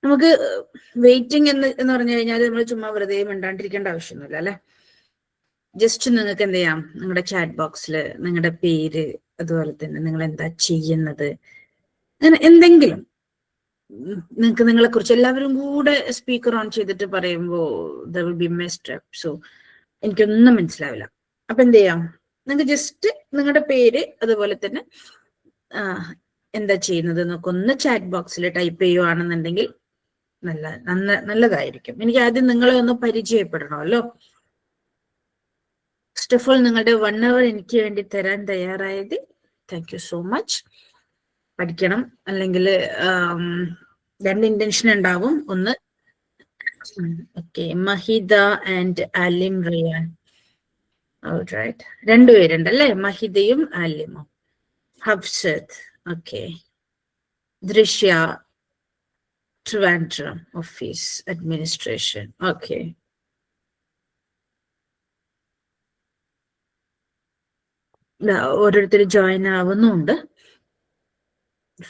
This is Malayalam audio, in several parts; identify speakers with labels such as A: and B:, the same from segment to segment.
A: നമുക്ക് വെയിറ്റിംഗ് എന്ന് പറഞ്ഞു കഴിഞ്ഞാൽ നമ്മൾ ചുമ്മാ വെറുതെ മിണ്ടാണ്ടിരിക്കേണ്ട ആവശ്യമൊന്നുമില്ല അല്ലെ. ജസ്റ്റ് നിങ്ങൾക്ക് എന്ത് ചെയ്യാം, നിങ്ങളുടെ ചാറ്റ് ബോക്സിൽ നിങ്ങളുടെ പേര്, അതുപോലെ തന്നെ നിങ്ങൾ എന്താ ചെയ്യുന്നത്, അങ്ങനെ എന്തെങ്കിലും നിങ്ങൾക്ക് നിങ്ങളെ കുറിച്ച് എല്ലാവരും കൂടെ സ്പീക്കർ ഓൺ ചെയ്തിട്ട് പറയുമ്പോൾ there will be messed up. So എനിക്കൊന്നും മനസ്സിലാവില്ല. അപ്പൊ എന്ത് ചെയ്യാം, നിങ്ങൾക്ക് ജസ്റ്റ് നിങ്ങളുടെ പേര് അതുപോലെ തന്നെ എന്താ ചെയ്യുന്നത് എന്നൊക്കെ ഒന്ന് ചാറ്റ് ബോക്സിൽ ടൈപ്പ് ചെയ്യുവാണെന്നുണ്ടെങ്കിൽ നല്ലതായിരിക്കും. എനിക്ക് ആദ്യം നിങ്ങളെ ഒന്ന് പരിചയപ്പെടണമല്ലോ. ഫസ്റ്റ് ഓഫ് ഓൾ നിങ്ങളുടെ 1 hour എനിക്ക് വേണ്ടി തരാൻ തയ്യാറായത് താങ്ക് യു സോ മച്ച്. പഠിക്കണം, അല്ലെങ്കിൽ രണ്ട് ഇന്റൻഷൻ ഉണ്ടാവും. ഒന്ന് okay, Mahida and Alim Riyan. Alright, രണ്ടുപേരുണ്ടല്ലേ, മഹിദയും ആലിമും. Hafsath, okay. Drishya, Trivandrum office administration, okay. ഓരോരുത്തർ ജോയിൻ ആവുന്നുണ്ട്.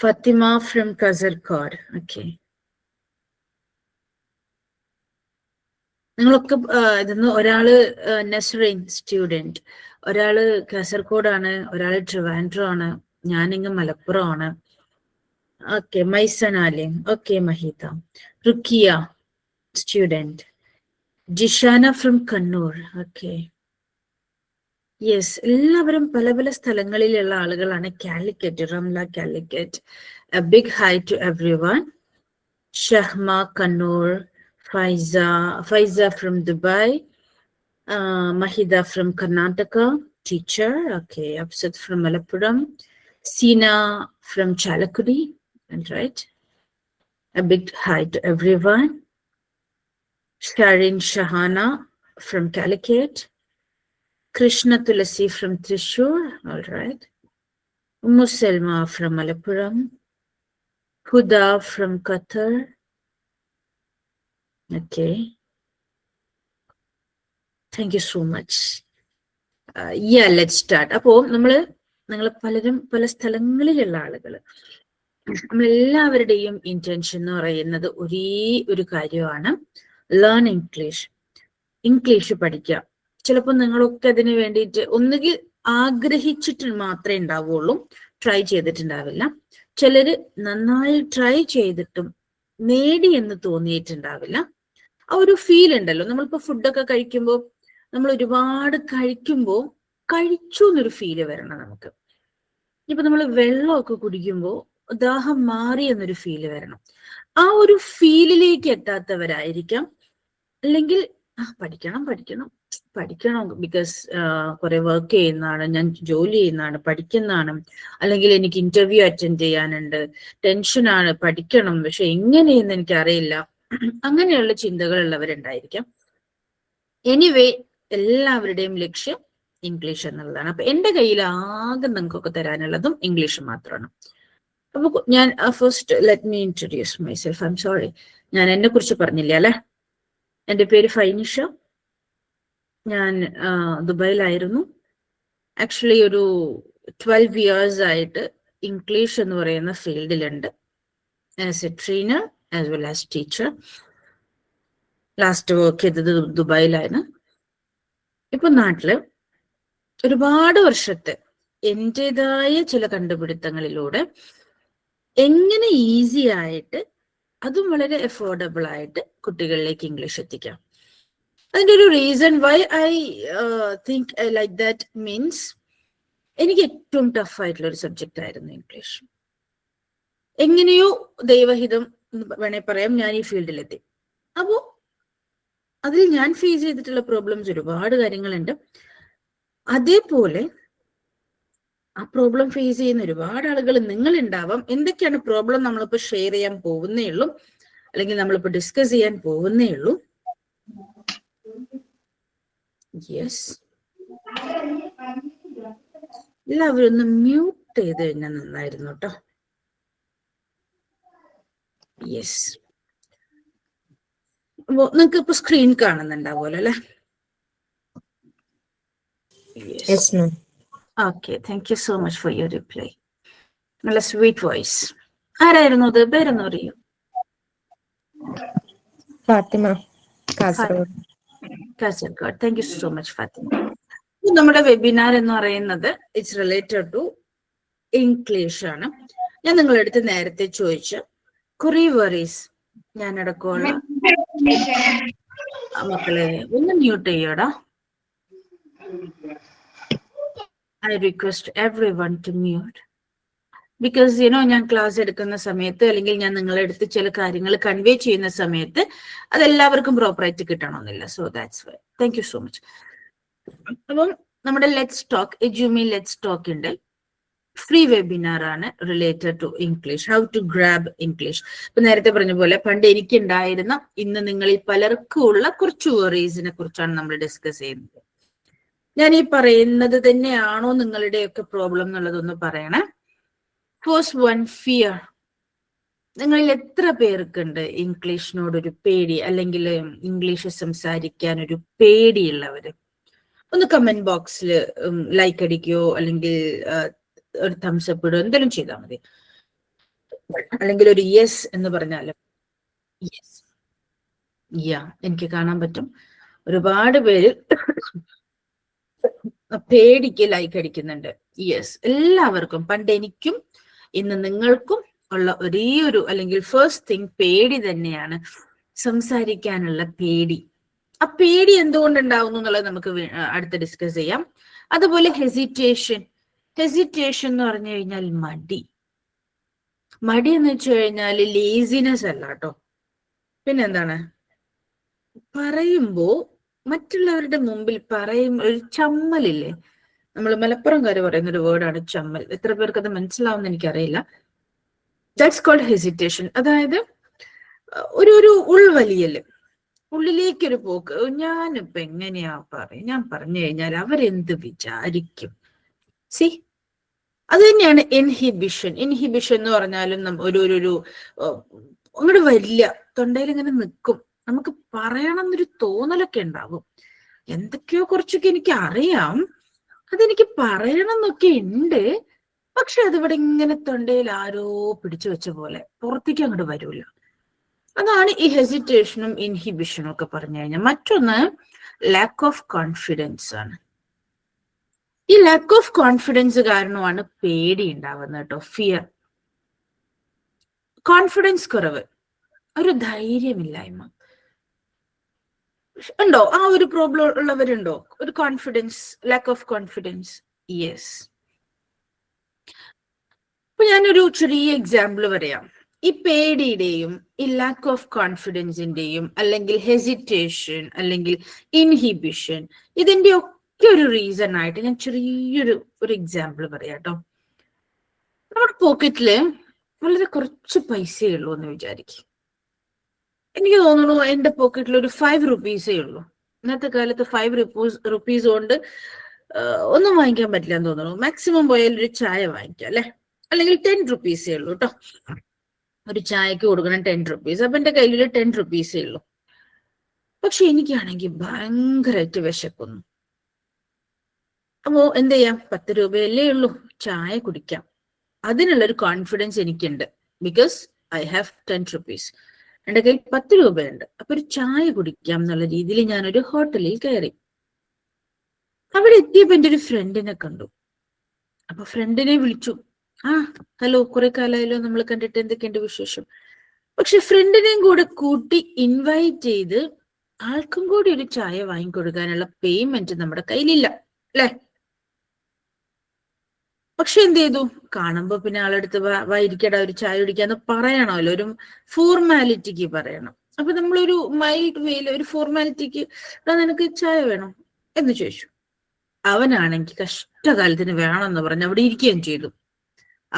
A: Fathima from Kasaragod, okay. നിങ്ങളൊക്കെ ഇതെന്ന് ഒരാള് നസ്രീൻ സ്റ്റുഡന്റ്, ഒരാള് കാസർഗോഡാണ്, ഒരാള് ട്രിവാൻഡ്രം ആണ്, ഞാനിങ്ങ് മലപ്പുറമാണ്. Okay, Maisan Alim, okay. Mahitha. Rukkiya student. Jishana from Kannur, okay. Yes, എല്ലാവരും പല പല സ്ഥലങ്ങളിലുള്ള ആളുകളാണ്. Calicut, Ramla Calicut. A big hi to everyone. Shahma Kannur, Faiza from Dubai, Mahida from Karnataka, teacher, okay. Absat from Malappuram, Sina from Chalakudi, right? A big hi to everyone. Sharin Shahana from Calicut, Krishna Tulasi from Trishur, all right. Muselma from Malappuram, Huda from Qatar, okay. Thank you so much. Yeah, let's start. അപ്പോൾ നിങ്ങൾ പലരും പല സ്ഥലങ്ങളിലുള്ള ആളുകൾ, നമ്മളെല്ലാവരുടെയും ഇന്റൻഷൻ എന്ന് പറയുന്നത് ഒരേ ഒരു കാര്യമാണ്, ലേൺ ഇംഗ്ലീഷ്. ഇംഗ്ലീഷ് പഠിക്കുക. ചിലപ്പോൾ നിങ്ങളൊക്കെ അതിന് വേണ്ടിയിട്ട് ഒന്നുകിൽ ആഗ്രഹിച്ചിട്ട് മാത്രമേ ഉണ്ടാവുള്ളൂ, ട്രൈ ചെയ്തിട്ടുണ്ടാവില്ല. ചിലര് നന്നായി ട്രൈ ചെയ്തിട്ടും നേടി എന്ന് തോന്നിയിട്ടുണ്ടാവില്ല. ആ ഒരു ഫീൽ ഉണ്ടല്ലോ, നമ്മളിപ്പോ ഫുഡൊക്കെ കഴിക്കുമ്പോൾ നമ്മൾ ഒരുപാട് കഴിക്കുമ്പോൾ കഴിച്ചു എന്നൊരു ഫീല് വരണം നമുക്ക്. ഇപ്പൊ നമ്മൾ വെള്ളമൊക്കെ കുടിക്കുമ്പോൾ ദാഹം മാറി എന്നൊരു ഫീല് വരണം. ആ ഒരു ഫീലിലേക്ക് എത്താത്തവരായിരിക്കാം. അല്ലെങ്കിൽ പഠിക്കണം ബിക്കോസ് കുറെ വർക്ക് ചെയ്യുന്നതാണ്, ഞാൻ ജോലി ചെയ്യുന്നതാണ്, പഠിക്കുന്നതാണ്, അല്ലെങ്കിൽ എനിക്ക് ഇന്റർവ്യൂ അറ്റൻഡ് ചെയ്യാനുണ്ട്, ടെൻഷനാണ്, പഠിക്കണം, പക്ഷെ എങ്ങനെയെന്ന് എനിക്കറിയില്ല, അങ്ങനെയുള്ള ചിന്തകളുള്ളവരുണ്ടായിരിക്കാം. എനിവേ, എല്ലാവരുടെയും ലക്ഷ്യം ഇംഗ്ലീഷ് എന്നുള്ളതാണ്. അപ്പൊ എന്റെ കയ്യിൽ ആകെ നിങ്ങൾക്കൊക്കെ തരാനുള്ളതും ഇംഗ്ലീഷ് മാത്രമാണ്. അപ്പൊ ഞാൻ first let me introduce myself. I am sorry, ഞാൻ എന്നെ കുറിച്ച് പറഞ്ഞില്ല അല്ലെ. എൻ്റെ പേര് ഫൈനിഷ. ഞാൻ ദുബായിലായിരുന്നു. ആക്ച്വലി ഒരു 12 years ആയിട്ട് ഇംഗ്ലീഷ് എന്ന് പറയുന്ന ഫീൽഡിലുണ്ട്, as a trainer as well as teacher. Last work ചെയ്തത് ദുബായിലാണ്. ഇപ്പൊ നാട്ടില് ഒരുപാട് വർഷത്തെ എൻ്റെതായ ചില കണ്ടുപിടുത്തങ്ങളിലൂടെ എങ്ങനെ ഈസി ആയിട്ട്, അതും വളരെ അഫോർഡബിൾ ആയിട്ട് കുട്ടികളിലേക്ക് ഇംഗ്ലീഷ് എത്തിക്കാം. അതിൻ്റെ ഒരു reason why I think like that means, എനിക്ക് ഏറ്റവും ടഫ് ആയിട്ടുള്ള ഒരു സബ്ജക്റ്റ് ആയിരുന്നു ഇംഗ്ലീഷ്. എങ്ങനെയോ ദൈവഹിതം വേണേ പറയാം, ഞാൻ ഈ ഫീൽഡിലെത്തി. അപ്പോ അതിൽ ഞാൻ ഫേസ് ചെയ്തിട്ടുള്ള പ്രോബ്ലംസ് ഒരുപാട് കാര്യങ്ങളുണ്ട്. അതേപോലെ ആ പ്രോബ്ലം ഫേസ് ചെയ്യുന്ന ഒരുപാട് ആളുകൾ നിങ്ങൾ ഉണ്ടാവാം. എന്തൊക്കെയാണ് പ്രോബ്ലം നമ്മളിപ്പോ ഷെയർ ചെയ്യാൻ പോകുന്നേ ഉള്ളൂ, അല്ലെങ്കിൽ നമ്മളിപ്പോ ഡിസ്കസ് ചെയ്യാൻ പോകുന്നേ ഉള്ളൂ. യെസ്, എല്ലാവരും ഒന്ന് മ്യൂട്ട് ചെയ്ത് കഴിഞ്ഞാൽ നന്നായിരുന്നു കേട്ടോ. യെസ്, നിങ്ങൾക്ക് ഇപ്പൊ സ്ക്രീൻ കാണുന്നുണ്ടാവുമല്ലോ അല്ലെ? Okay, thank you so much for your reply. നല്ല സ്വീറ്റ് വോയിസ്. ആരായിരുന്നു അത്? പേരൊന്നും അറിയോ?
B: Fathima, Kasaragod.
A: Kasaragod. Thank you so much Fathima. നമ്മുടെ വെബിനാർ എന്ന് പറയുന്നത് ഇറ്റ്സ് റിലേറ്റഡ് ടു ഇംഗ്ലീഷ് ആണ്. ഞാൻ നിങ്ങളുടെ അടുത്ത് നേരത്തെ ചോദിച്ച കുറേ വറീസ് ഞാൻ അടക്കമുള്ള മക്കളെ ഒന്ന് മ്യൂട്ട് ചെയ്യടാ. I request everyone to mute. Because ഞാൻ ക്ലാസ് എടുക്കുന്ന സമയത്ത് അല്ലെങ്കിൽ ഞാൻ നിങ്ങളുടെ അടുത്ത് ചില കാര്യങ്ങൾ കൺവേ ചെയ്യുന്ന സമയത്ത് അതെല്ലാവർക്കും പ്രോപ്പറായിട്ട് കിട്ടണമെന്നില്ല. So that's why. Thank you so much. അപ്പം നമ്മുടെ ലെറ്റ്സ് ടോക്ക് എജ്യൂമി ലെറ്റ്സ് ടോക്കിന്റെ ഫ്രീ വെബിനാർ ആണ് related to English, how to grab English. ഇപ്പൊ നേരത്തെ പറഞ്ഞ പോലെ പണ്ട് എനിക്കുണ്ടായിരുന്ന ഇന്ന് നിങ്ങളിൽ പലർക്കും ഉള്ള കുറച്ച് വറീസിനെ കുറിച്ചാണ് നമ്മൾ ഡിസ്കസ് ചെയ്യുന്നത്. ഞാൻ ഈ പറയുന്നത് തന്നെയാണോ നിങ്ങളുടെയൊക്കെ പ്രോബ്ലം എന്നുള്ളതൊന്ന് പറയണേ. First one, fear. നിങ്ങളിൽ എത്ര പേർക്കുണ്ട് ഇംഗ്ലീഷിനോടൊരു പേടി, അല്ലെങ്കിൽ ഇംഗ്ലീഷ് സംസാരിക്കാൻ ഒരു പേടിയുള്ളവര്? ഒന്ന് കമന്റ് ബോക്സിൽ ലൈക്ക് അടിക്കുകയോ അല്ലെങ്കിൽ ഒരു തംസ് അപ്പ് ഇടുകയോ എന്തെങ്കിലും ചെയ്താൽ മതി. അല്ലെങ്കിൽ ഒരു യെസ് എന്ന് പറഞ്ഞാലും. യെസ്, യാ, എനിക്ക് കാണാൻ പറ്റും ഒരുപാട് പേര് പേടിക്ക് ലൈക്ക് അടിക്കുന്നുണ്ട്. യെസ്, എല്ലാവർക്കും പണ്ട് എനിക്കും ഇന്ന് നിങ്ങൾക്കും ഉള്ള ഒരേ ഒരു അല്ലെങ്കിൽ ഫസ്റ്റ് തിങ് പേടി തന്നെയാണ്, സംസാരിക്കാനുള്ള പേടി. ആ പേടി എന്തുകൊണ്ടുണ്ടാവുന്നു എന്നുള്ളത് നമുക്ക് അടുത്ത് ഡിസ്കസ് ചെയ്യാം. അതുപോലെ ഹെസിറ്റേഷൻ. ഹെസിറ്റേഷൻ എന്ന് പറഞ്ഞു കഴിഞ്ഞാൽ മടി. മടി എന്ന് വെച്ച് കഴിഞ്ഞാൽ ലേസിനെസ് അല്ല കേട്ടോ. പിന്നെന്താണ്? പറയുമ്പോ മറ്റുള്ളവരുടെ മുമ്പിൽ ഒരു ചമ്മലില്ലേ? നമ്മൾ മലപ്പുറംകാര് പറയുന്ന ഒരു വേർഡാണ് ചമ്മൽ. എത്ര പേർക്ക് അത് മനസ്സിലാവുന്ന എനിക്കറിയില്ല. That's called hesitation. അതായത് ഒരു ഉൾവലിയല്, ഉള്ളിലേക്കൊരു പോക്ക്. ഞാനിപ്പോ എങ്ങനെയാ പറയും, ഞാൻ പറഞ്ഞു കഴിഞ്ഞാൽ അവരെന്ത് വിചാരിക്കും? സി, അത് തന്നെയാണ് ഇൻഹിബിഷൻ. ഇൻഹിബിഷൻ എന്ന് പറഞ്ഞാലും ഒരു അങ്ങോട്ട് വരില്ല, തൊണ്ടയിൽ ഇങ്ങനെ നിൽക്കും. നമുക്ക് പറയണം എന്നൊരു തോന്നലൊക്കെ ഉണ്ടാവും. എന്തൊക്കെയോ കുറച്ചൊക്കെ എനിക്ക് അറിയാം, അതെനിക്ക് പറയണം എന്നൊക്കെ ഉണ്ട്, പക്ഷെ അതിവിടെ ഇങ്ങനെ തൊണ്ടയിൽ ആരോ പിടിച്ചു വെച്ച പോലെ പുറത്തേക്ക് അങ്ങോട്ട് വരൂല. അതാണ് ഈ ഹെസിറ്റേഷനും ഇൻഹിബിഷനും ഒക്കെ പറഞ്ഞു കഴിഞ്ഞാൽ. മറ്റൊന്ന് ലാക്ക് ഓഫ് കോൺഫിഡൻസ് ആണ്. ഈ ലാക്ക് ഓഫ് കോൺഫിഡൻസ് കാരണമാണ് പേടി ഉണ്ടാവുന്നത് കേട്ടോ. ഫിയർ, കോൺഫിഡൻസ് കുറവ്, ഒരു ധൈര്യമില്ലായ്മ ഉണ്ടോ? ആ ഒരു പ്രോബ്ലം ഉള്ളവരുണ്ടോ? ഒരു confidence, lack of confidence. Yes. അപ്പൊ ഞാനൊരു ചെറിയ എക്സാമ്പിൾ പറയാം. ഈ പേടിയുടെയും ഈ ലാക്ക് ഓഫ് കോൺഫിഡൻസിന്റെയും അല്ലെങ്കിൽ ഹെസിറ്റേഷൻ അല്ലെങ്കിൽ ഇൻഹിബിഷൻ, ഇതിന്റെ ഒക്കെ ഒരു റീസൺ ആയിട്ട് ഞാൻ ചെറിയൊരു എക്സാമ്പിൾ പറയാം കേട്ടോ. നമ്മുടെ പോക്കറ്റില് വളരെ കുറച്ച് പൈസയേ ഉള്ളൂ എന്ന് വിചാരിക്കും. എനിക്ക് തോന്നുന്നു എന്റെ പോക്കറ്റിൽ ഒരു 5 റുപ്പീസേ ഉള്ളൂ. ഇന്നത്തെ കാലത്ത് 5 റുപ്പീസ് കൊണ്ട് ഒന്നും വാങ്ങിക്കാൻ പറ്റില്ല എന്ന് തോന്നുന്നു. മാക്സിമം പോയാൽ ഒരു ചായ വാങ്ങിക്കാം അല്ലെ, അല്ലെങ്കിൽ 10 റുപ്പീസേ ഉള്ളൂ കേട്ടോ. ഒരു ചായക്ക് കൊടുക്കണം 10 റുപ്പീസ്. അപ്പൊ എന്റെ കയ്യിൽ 10 റുപ്പീസേ ഉള്ളൂ. പക്ഷെ എനിക്കാണെങ്കിൽ ഭയങ്കരമായിട്ട് വിശക്കുന്നു. അപ്പോ എന്ത് ചെയ്യാം? 10 രൂപയല്ലേ ഉള്ളൂ, ചായ കുടിക്കാം. അതിനുള്ളൊരു കോൺഫിഡൻസ് എനിക്കുണ്ട്. Because I have 10 rupees. എന്റെ കയ്യിൽ 10 രൂപയുണ്ട്. അപ്പൊ ഒരു ചായ കുടിക്കാം എന്നുള്ള രീതിയിൽ ഞാനൊരു ഹോട്ടലിൽ കയറി. അവിടെ എത്തിയപ്പോ എന്റെ ഒരു ഫ്രണ്ടിനെ കണ്ടു. അപ്പൊ ഫ്രണ്ടിനെ വിളിച്ചു. ഹലോ, കുറെ കാലമായല്ലോ നമ്മൾ കണ്ടിട്ട്, എന്തൊക്കെയുണ്ട് വിശേഷം? പക്ഷെ ഫ്രണ്ടിനെയും കൂടെ കൂട്ടി ഇൻവൈറ്റ് ചെയ്ത് ആൾക്കും കൂടി ഒരു ചായ വാങ്ങിക്കൊടുക്കാനുള്ള പേയ്മെന്റ് നമ്മുടെ കയ്യിലില്ല അല്ലെ? പക്ഷെ എന്ത് ചെയ്തു? കാണുമ്പോ പിന്നെ ആളെടുത്ത് വായിരിക്കട ഒരു ചായ കുടിക്കാന്ന് പറയണമല്ലോ, ഒരു ഫോർമാലിറ്റിക്ക് പറയണം. അപ്പൊ നമ്മളൊരു മൈൽഡ് വേയിൽ ഒരു ഫോർമാലിറ്റിക്ക് നിനക്ക് ചായ വേണം എന്ന് ചോദിച്ചു. അവനാണെങ്കിൽ കഷ്ടകാലത്തിന് വേണമെന്ന് പറഞ്ഞ് അവിടെ ഇരിക്കുകയും ചെയ്തു.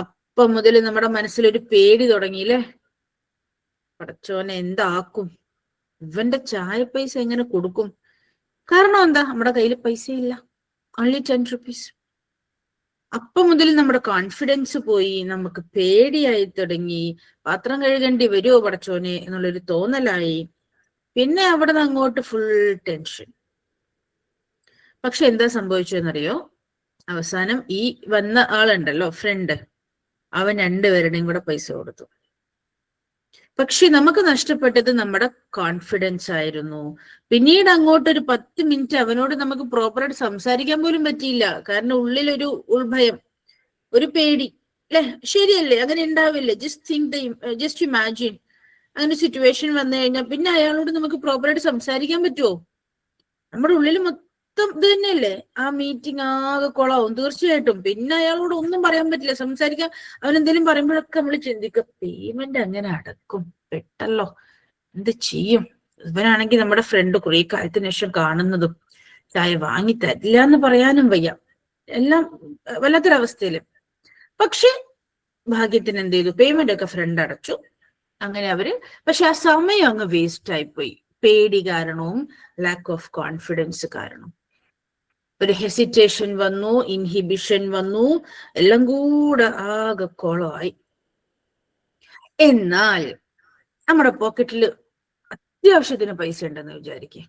A: അപ്പം മുതൽ നമ്മുടെ മനസ്സിലൊരു പേടി തുടങ്ങിയില്ലേ? പടച്ചോനെ എന്താക്കും, ഇവന്റെ ചായ പൈസ എങ്ങനെ കൊടുക്കും? കാരണം എന്താ? നമ്മുടെ കയ്യിൽ പൈസ ഇല്ല, ഓൺലി 10 റുപ്പീസ്. അപ്പം മുതൽ നമ്മുടെ കോൺഫിഡൻസ് പോയി, നമുക്ക് പേടിയായി തുടങ്ങി. പാത്രം കഴുകേണ്ടി വരുമോ പടച്ചോനെ എന്നുള്ളൊരു തോന്നലായി. പിന്നെ അവിടെ നിന്ന് അങ്ങോട്ട് ഫുൾ ടെൻഷൻ. പക്ഷെ എന്താ സംഭവിച്ചതെന്നറിയോ? അവസാനം ഈ വന്ന ആളുണ്ടല്ലോ, ഫ്രണ്ട്, അവൻ രണ്ടുപേരുടെയും കൂടെ പൈസ കൊടുത്തു. പക്ഷെ നമുക്ക് നഷ്ടപ്പെട്ടത് നമ്മുടെ കോൺഫിഡൻസ് ആയിരുന്നു. പിന്നീട് അങ്ങോട്ട് ഒരു 10 മിനിറ്റ് അവനോട് നമുക്ക് പ്രോപ്പറായിട്ട് സംസാരിക്കാൻ പോലും പറ്റിയില്ല. കാരണം ഉള്ളിലൊരു ഉൾഭയം, ഒരു പേടി, അല്ലെ? ശരിയല്ലേ? അങ്ങനെ ഉണ്ടാവില്ലേ? ജസ്റ്റ് ഇമാജിൻ അങ്ങനെ സിറ്റുവേഷൻ വന്നു കഴിഞ്ഞാൽ പിന്നെ അയാളോട് നമുക്ക് പ്രോപ്പറായിട്ട് സംസാരിക്കാൻ പറ്റുമോ? നമ്മുടെ ഉള്ളിൽ മൊത്തം ഇത് തന്നെയല്ലേ? ആ മീറ്റിംഗ് ആകെ കൊളാവും തീർച്ചയായിട്ടും. പിന്നെ അയാളോട് ഒന്നും പറയാൻ പറ്റില്ല, സംസാരിക്കാൻ. അവൻ എന്തെങ്കിലും പറയുമ്പോഴൊക്കെ നമ്മൾ ചിന്തിക്കുക, പേയ്മെന്റ് അങ്ങനെ അടക്കും, പെട്ടല്ലോ, എന്ത് ചെയ്യും? ഇവനാണെങ്കിൽ നമ്മുടെ ഫ്രണ്ട് കുറെ കാലത്തിന് ശേഷം കാണുന്നതും, ചായ വാങ്ങി തരില്ല എന്ന് പറയാനും വയ്യ, എല്ലാം വല്ലാത്തൊരവസ്ഥയില്. പക്ഷെ ഭാഗ്യത്തിന് എന്ത് ചെയ്തു, പേയ്മെന്റ് ഒക്കെ ഫ്രണ്ട് അടച്ചു. അങ്ങനെ അവര്, പക്ഷെ ആ സമയം അങ്ങ് വേസ്റ്റ് ആയിപ്പോയി, പേടി കാരണവും ലാക്ക് ഓഫ് കോൺഫിഡൻസ് കാരണം. ഒരു ഹെസിറ്റേഷൻ വന്നു, ഇൻഹിബിഷൻ വന്നു, എല്ലാം കൂടെ ആകെ കോളമായി. എന്നാൽ നമ്മുടെ പോക്കറ്റിൽ അത്യാവശ്യത്തിന് പൈസ ഉണ്ടെന്ന് വിചാരിക്കേ,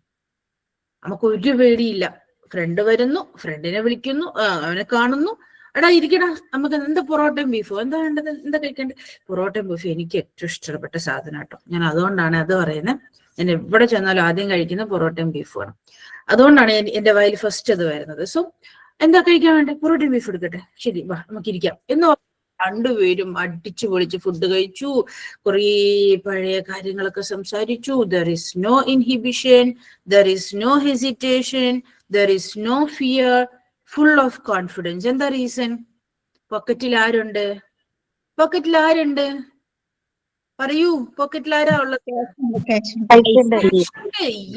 A: നമുക്ക് ഒരു പേടിയില്ല. ഫ്രണ്ട് വരുന്നു, ഫ്രണ്ടിനെ വിളിക്കുന്നു, അവനെ കാണുന്നു, എടാ ഇരിക്കടാ, നമുക്ക് എന്താ പൊറോട്ടയും ബീഫോ, എന്താ വേണ്ടത്, എന്താ കഴിക്കേണ്ടത്? പൊറോട്ടയും ബീഫും എനിക്ക് ഏറ്റവും ഇഷ്ടപ്പെട്ട സാധനം കേട്ടോ. ഞാൻ അതുകൊണ്ടാണ് അത് പറയുന്നത്. ഞാൻ എവിടെ ചെന്നാലും ആദ്യം കഴിക്കുന്ന പൊറോട്ടയും ബീഫുമാണ്. അതുകൊണ്ടാണ് എന്റെ വായിൽ ഫസ്റ്റ് അത് വരുന്നത്. സോ എന്താ കഴിക്കാൻ വേണ്ടേ? പൊറോട്ടയും ബീഫ് എടുക്കട്ടെ, ശരി വാ നമുക്ക് ഇരിക്കാം എന്ന് രണ്ടുപേരും അടിച്ചു പൊളിച്ച് ഫുഡ് കഴിച്ചു. കുറേ പഴയ കാര്യങ്ങളൊക്കെ സംസാരിച്ചു. There is no inhibition, there is no hesitation, there is no fear, full of confidence. എന്താ റീസൺ? പോക്കറ്റിൽ ആരുണ്ട്? പോക്കറ്റിൽ ആരുണ്ട്? പറയൂ, പോക്കറ്റിൽ ആരാ ഉള്ളത്?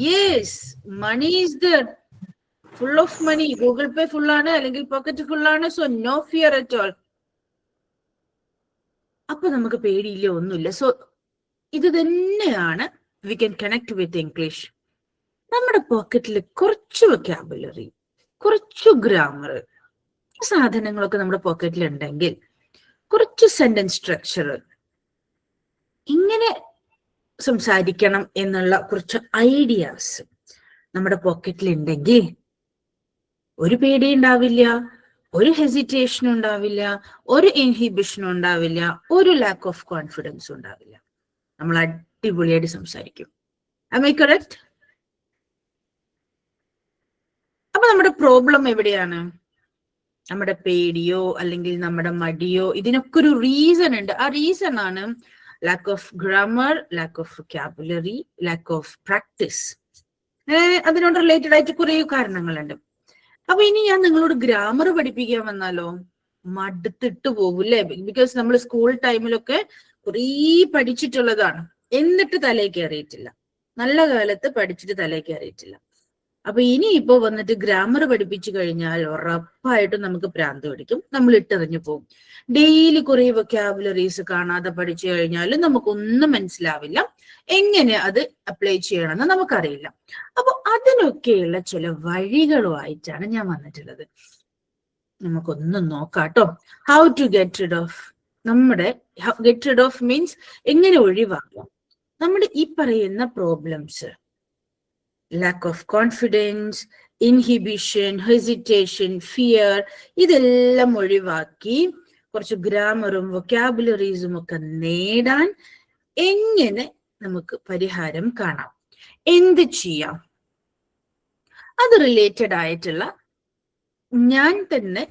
A: Yes, money is there, full of money. Google pay full ആണ്, അല്ലെങ്കിൽ പോക്കറ്റ് ഫുൾ ആണ്. So no fear at all. അപ്പൊ നമുക്ക് പേടിയില്ല, ഒന്നുമില്ല. സോ ഇത് തന്നെയാണ് we can connect with English. നമ്മുടെ പോക്കറ്റിൽ കുറച്ച് വൊക്കാബുലറി, കുറച്ചു ഗ്രാമർ, സാധനങ്ങളൊക്കെ നമ്മുടെ പോക്കറ്റിൽ ഉണ്ടെങ്കിൽ, കുറച്ച് സെന്റൻസ് സ്ട്രക്ചർ, ഇങ്ങനെ സംസാരിക്കണം എന്നുള്ള കുറച്ച് ഐഡിയാസ് നമ്മുടെ പോക്കറ്റിൽ ഉണ്ടെങ്കിൽ ഒരു പേടി ഉണ്ടാവില്ല, ഒരു ഹെസിറ്റേഷനും ഉണ്ടാവില്ല, ഒരു ഇൻഹിബിഷനും ഉണ്ടാവില്ല, ഒരു ലാക്ക് ഓഫ് കോൺഫിഡൻസും ഉണ്ടാവില്ല. നമ്മൾ അടിപൊളിയായിട്ട് സംസാരിക്കും. Am I correct? അപ്പൊ നമ്മുടെ പ്രോബ്ലം എവിടെയാണ്? നമ്മുടെ പേടിയോ അല്ലെങ്കിൽ നമ്മുടെ മടിയോ, ഇതിനൊക്കെ ഒരു റീസൺ ഉണ്ട്. ആ റീസൺ ആണ് lack of grammar, lack of vocabulary, lack of practice. അതിനോട് റിലേറ്റഡ് ആയിട്ട് കുറെ കാരണങ്ങളുണ്ട്. അപ്പൊ ഇനി ഞാൻ നിങ്ങളോട് ഗ്രാമർ പഠിപ്പിക്കാൻ വന്നാലോ? മടുത്തിട്ട് പോകൂല്ലേ? ബിക്കോസ് നമ്മൾ സ്കൂൾ ടൈമിലൊക്കെ കുറേ പഠിച്ചിട്ടുള്ളതാണ്, എന്നിട്ട് തലയിൽ കയറിയിട്ടില്ല. നല്ല കാലത്ത് പഠിച്ചിട്ട് തലയിൽ കയറിയിട്ടില്ല. അപ്പൊ ഇനിയിപ്പോ വന്നിട്ട് ഗ്രാമർ പഠിപ്പിച്ചു കഴിഞ്ഞാൽ ഉറപ്പായിട്ടും നമുക്ക് ഭ്രാന്ത് പിടിക്കും, നമ്മൾ ഇട്ടെറിഞ്ഞു പോകും. ഡെയിലി കുറെ വൊക്കാബുലറീസ് കാണാതെ പഠിച്ചു കഴിഞ്ഞാൽ നമുക്കൊന്നും മനസ്സിലാവില്ല, എങ്ങനെ അത് അപ്ലൈ ചെയ്യണമെന്ന് നമുക്കറിയില്ല. അപ്പൊ അതിനൊക്കെയുള്ള ചില വഴികളുമായിട്ടാണ് ഞാൻ വന്നിട്ടുള്ളത്. നമുക്കൊന്നും നോക്കാട്ടോ. How to get rid of, നമ്മുടെ ഗെറ്റ് റിഡ് ഓഫ് മീൻസ് എങ്ങനെ ഒഴിവാക്കാം നമ്മുടെ ഈ പറയുന്ന problems. lack of confidence, inhibition, hesitation, fear, ഇതെല്ലാം ഒഴിവാക്കി കുറച്ച് ഗ്രാമറും വൊക്കാബുലറീസും ഒക്കെ നേടാൻ എങ്ങനെ നമുക്ക് പരിഹാരം കാണാം, എന്ത് ചെയ്യാം? അത് റിലേറ്റഡ് ആയിട്ടുള്ള ഞാൻ തന്നെ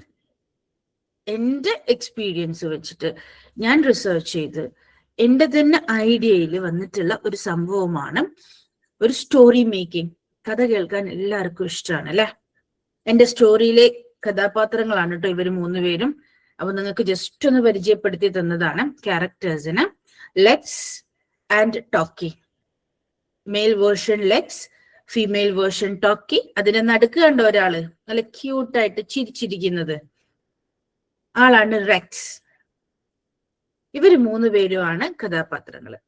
A: എൻ്റെ എക്സ്പീരിയൻസ് വെച്ചിട്ട് ഞാൻ റിസർച്ച് ചെയ്ത് എൻ്റെ തന്നെ ഐഡിയയിൽ വന്നിട്ടുള്ള ഒരു സംഭവമാണ് ഒരു സ്റ്റോറി മേക്കിംഗ്. കഥ കേൾക്കാൻ എല്ലാവർക്കും ഇഷ്ടമാണ് അല്ലെ? എൻ്റെ സ്റ്റോറിയിലെ കഥാപാത്രങ്ങളാണ് കേട്ടോ ഇവർ 3 പേരും. അപ്പൊ നിങ്ങൾക്ക് ജസ്റ്റ് ഒന്ന് പരിചയപ്പെടുത്തി തന്നതാണ് ക്യാരക്ടേഴ്സിന്. Lex and Talkie. Male version Lex, female version Talkie. അതിനെ നടുക്ക് കണ്ട ഒരാള് നല്ല ക്യൂട്ടായിട്ട് ചിരിച്ചിരിക്കുന്നത് ആളാണ് റെക്സ്. ഇവര് 3 പേരുമാണ് കഥാപാത്രങ്ങള്.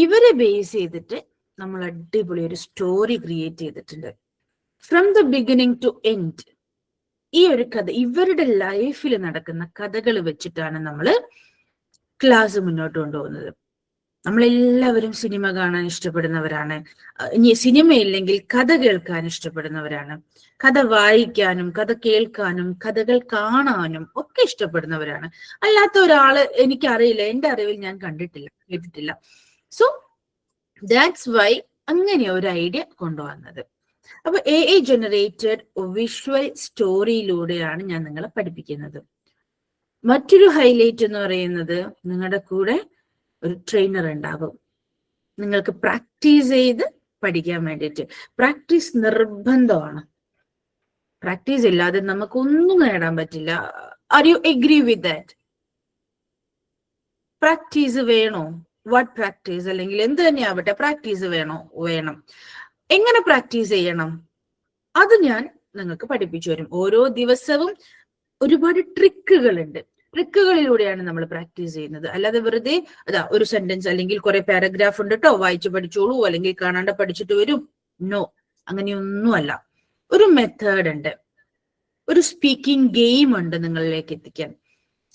A: ഇവരെ ബേസ് ചെയ്തിട്ട് നമ്മൾ അടിപൊളി ഒരു സ്റ്റോറി ക്രിയേറ്റ് ചെയ്തിട്ടുണ്ട്. From the beginning to end ഈ ഒരു കഥ, ഇവരുടെ ലൈഫിൽ നടക്കുന്ന കഥകൾ വെച്ചിട്ടാണ് നമ്മൾ ക്ലാസ് മുന്നോട്ട് കൊണ്ടുപോകുന്നത്. നമ്മളെല്ലാവരും സിനിമ കാണാൻ ഇഷ്ടപ്പെടുന്നവരാണ്. ഇനി സിനിമയില്ലെങ്കിൽ കഥ കേൾക്കാൻ ഇഷ്ടപ്പെടുന്നവരാണ്. കഥ വായിക്കാനും കഥ കേൾക്കാനും കഥകൾ കാണാനും ഒക്കെ ഇഷ്ടപ്പെടുന്നവരാണ്. അല്ലാത്ത ഒരാള് എനിക്കറിയില്ല, എന്റെ അറിവിൽ ഞാൻ കണ്ടിട്ടില്ല, കേട്ടിട്ടില്ല. സോ ദാറ്റ്സ് വൈ അങ്ങനെ ഒരു ഐഡിയ കൊണ്ടുവന്നത്. അപ്പൊ AI ജനറേറ്റഡ് വിഷ്വൽ സ്റ്റോറിയിലൂടെയാണ് ഞാൻ നിങ്ങളെ പഠിപ്പിക്കുന്നത്. മറ്റൊരു ഹൈലൈറ്റ് എന്ന് പറയുന്നത്, നിങ്ങളുടെ കൂടെ ഒരു ട്രെയിനർ ഉണ്ടാകും, നിങ്ങൾക്ക് പ്രാക്ടീസ് ചെയ്ത് പഠിക്കാൻ വേണ്ടിയിട്ട്. പ്രാക്ടീസ് നിർബന്ധമാണ്. പ്രാക്ടീസ് ഇല്ലാതെ നമുക്കൊന്നും നേടാൻ പറ്റില്ല. Are you agree with that? Practice വേണോ? What practice? അല്ലെങ്കിൽ എന്ത് തന്നെയാവട്ടെ, പ്രാക്ടീസ് വേണോ? വേണം. എങ്ങനെ പ്രാക്ടീസ് ചെയ്യണം അത് ഞാൻ നിങ്ങൾക്ക് പഠിപ്പിച്ചു തരും. ഓരോ ദിവസവും ഒരുപാട് ട്രിക്കുകളുണ്ട്. ട്രിക്കുകളിലൂടെയാണ് നമ്മൾ പ്രാക്ടീസ് ചെയ്യുന്നത്. അല്ലാതെ വെറുതെ അതാ ഒരു സെന്റൻസ് അല്ലെങ്കിൽ കുറെ പാരഗ്രാഫ് ഉണ്ട് കേട്ടോ, വായിച്ചു പഠിച്ചോളൂ, അല്ലെങ്കിൽ കാണാണ്ട് പഠിച്ചിട്ട് വരും. നോ, അങ്ങനെയൊന്നുമല്ല. ഒരു മെത്തേഡ് ഉണ്ട്, ഒരു സ്പീക്കിംഗ് ഗെയിം ഉണ്ട് നിങ്ങളിലേക്ക് എത്തിക്കാൻ.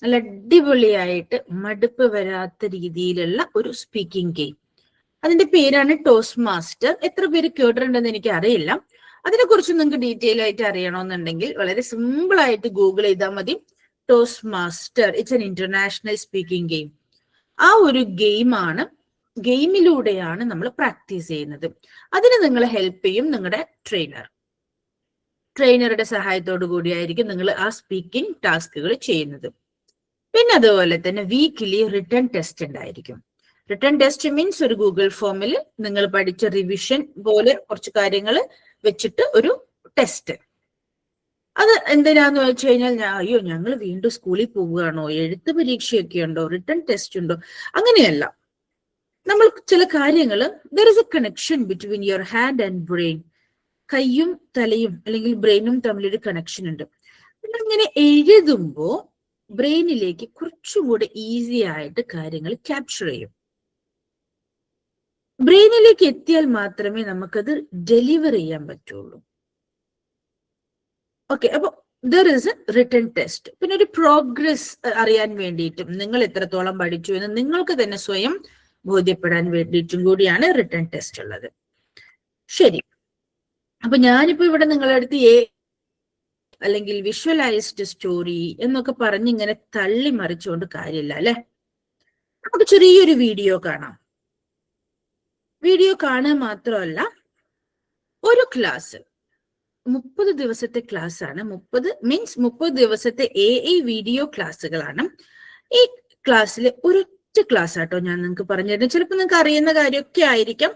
A: നല്ല അടിപൊളിയായിട്ട് മടുപ്പ് വരാത്ത രീതിയിലുള്ള ഒരു സ്പീക്കിംഗ് ഗെയിം. അതിന്റെ പേരാണ് ടോസ്റ്റ് മാസ്റ്റർ. എത്ര പേര് കേട്ടിട്ടുണ്ടെന്ന് എനിക്ക് അറിയില്ല. അതിനെക്കുറിച്ച് നിങ്ങൾക്ക് ഡീറ്റെയിൽ ആയിട്ട് അറിയണമെന്നുണ്ടെങ്കിൽ വളരെ സിമ്പിൾ ആയിട്ട് ഗൂഗിൾ ചെയ്താൽ മതി. Toast master, it's an international speaking game. ആ ഒരു ഗെയിമാണ്, ഗെയിമിലൂടെയാണ് നമ്മൾ പ്രാക്ടീസ് ചെയ്യുന്നത്. അതിന് നിങ്ങളെ ഹെൽപ്പ് ചെയ്യും നിങ്ങളുടെ ട്രെയിനർ. ട്രെയിനറുടെ സഹായത്തോടു കൂടിയായിരിക്കും നിങ്ങൾ ആ സ്പീക്കിംഗ് ടാസ്കുകൾ ചെയ്യുന്നത്. പിന്നെ അതുപോലെ തന്നെ വീക്കിലി റിട്ടേൺ ടെസ്റ്റ് ഉണ്ടായിരിക്കും. റിട്ടേൺ ടെസ്റ്റ് മീൻസ് ഒരു ഗൂഗിൾ ഫോമിൽ നിങ്ങൾ പഠിച്ച റിവിഷൻ പോലെ കുറച്ച് കാര്യങ്ങൾ വെച്ചിട്ട് ഒരു ടെസ്റ്റ്. അത് എന്തിനാന്ന് വെച്ച് കഴിഞ്ഞാൽ, അയ്യോ ഞങ്ങൾ വീണ്ടും സ്കൂളിൽ പോവുകയാണോ, എഴുത്ത് പരീക്ഷയൊക്കെ ഉണ്ടോ, റിട്ടേൺ ടെസ്റ്റ് ഉണ്ടോ, അങ്ങനെയല്ല. നമ്മൾ ചില കാര്യങ്ങൾ, there is A connection between your hand and brain. കൈയും തലയും അല്ലെങ്കിൽ ബ്രെയിനും തമ്മിലൊരു കണക്ഷൻ ഉണ്ട്. ഇങ്ങനെ എഴുതുമ്പോൾ ബ്രെയിനിലേക്ക് കുറച്ചും കൂടെ ഈസി ആയിട്ട് കാര്യങ്ങൾ ക്യാപ്ചർ ചെയ്യും. ബ്രെയിനിലേക്ക് എത്തിയാൽ മാത്രമേ നമുക്കത് ഡെലിവർ ചെയ്യാൻ പറ്റുള്ളൂ. ഓക്കെ, അപ്പൊ there is A written test. പിന്നെ ഒരു പ്രോഗ്രസ് അറിയാൻ വേണ്ടിയിട്ടും നിങ്ങൾ എത്രത്തോളം പഠിച്ചു എന്ന് നിങ്ങൾക്ക് തന്നെ സ്വയം ബോധ്യപ്പെടാൻ വേണ്ടിയിട്ടും കൂടിയാണ് റിട്ടൺ ടെസ്റ്റ് ഉള്ളത്. ശരി, അപ്പൊ ഞാനിപ്പോ ഇവിടെ നിങ്ങളുടെ അടുത്ത് അല്ലെങ്കിൽ വിഷ്വലൈസ്ഡ് സ്റ്റോറി എന്നൊക്കെ പറഞ്ഞ് ഇങ്ങനെ തള്ളി മറിച്ചുകൊണ്ട് കാര്യമില്ല അല്ലെ. നമുക്ക് ചെറിയൊരു വീഡിയോ കാണാം. വീഡിയോ കാണുക മാത്രമല്ല, ഒരു ക്ലാസ് 30 ദിവസത്തെ ക്ലാസ് ആണ്. 30 ദിവസത്തെ AI വീഡിയോ ക്ലാസ്സുകളാണ്. ഈ ക്ലാസ്സിൽ ഒരൊറ്റ ക്ലാസ് ആട്ടോ ഞാൻ നിങ്ങൾക്ക് പറഞ്ഞു തരുന്നത്. ചിലപ്പോൾ നിങ്ങൾക്ക് അറിയുന്ന കാര്യമൊക്കെ ആയിരിക്കാം,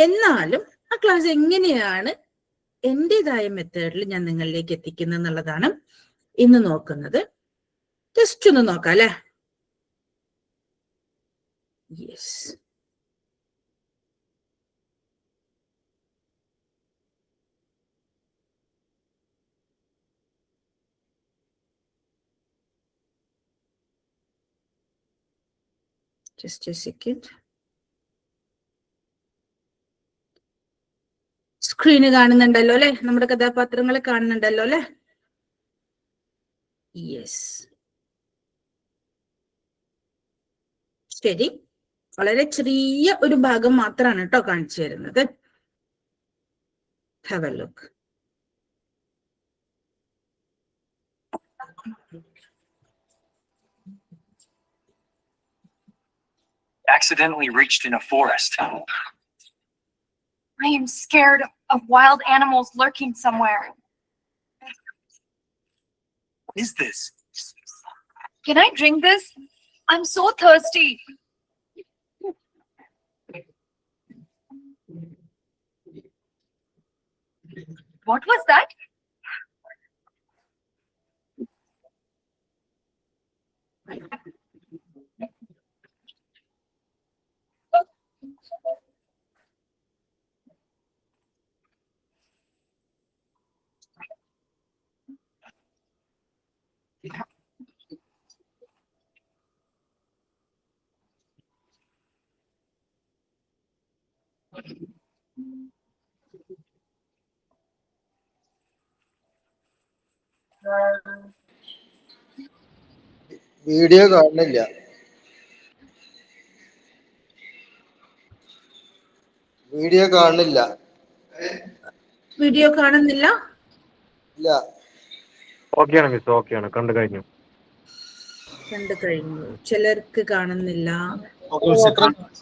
A: എന്നാലും ആ ക്ലാസ് എങ്ങനെയാണ് എന്റേതായ മെത്തേഡിൽ ഞാൻ നിങ്ങളിലേക്ക് എത്തിക്കുന്നത് എന്നുള്ളതാണ് ഇന്ന് നോക്കുന്നത്. ജസ്റ്റ് ഒന്ന് നോക്കാം അല്ലെ. Yes, just a second. Screen കാണുന്നുണ്ടല്ലോ അല്ലെ, നമ്മുടെ കഥാപാത്രങ്ങളെ കാണുന്നുണ്ടല്ലോ അല്ലെ. യെസ്, ശരി. വളരെ ചെറിയ ഒരു ഭാഗം മാത്രമാണ് കേട്ടോ കാണിച്ചു തരുന്നത്. Have A look.
C: Accidentally reached in a forest. I am scared of wild animals lurking somewhere. What is this? Can I drink this? I'm so thirsty. What was that?
D: Video കാണുന്നില്ല. വീഡിയോ കാണുന്നില്ല.
A: വീഡിയോ കാണുന്നില്ല?
D: ഇല്ല.
E: ഓക്കെയാണ് മിസ്, ഓക്കെയാണ്, കണ്ടു കഴിഞ്ഞു.
A: കണ്ടു കഴിഞ്ഞു. ചിലർക്ക് കാണുന്നില്ല.
F: ഓക്കെ മിസ്സേ,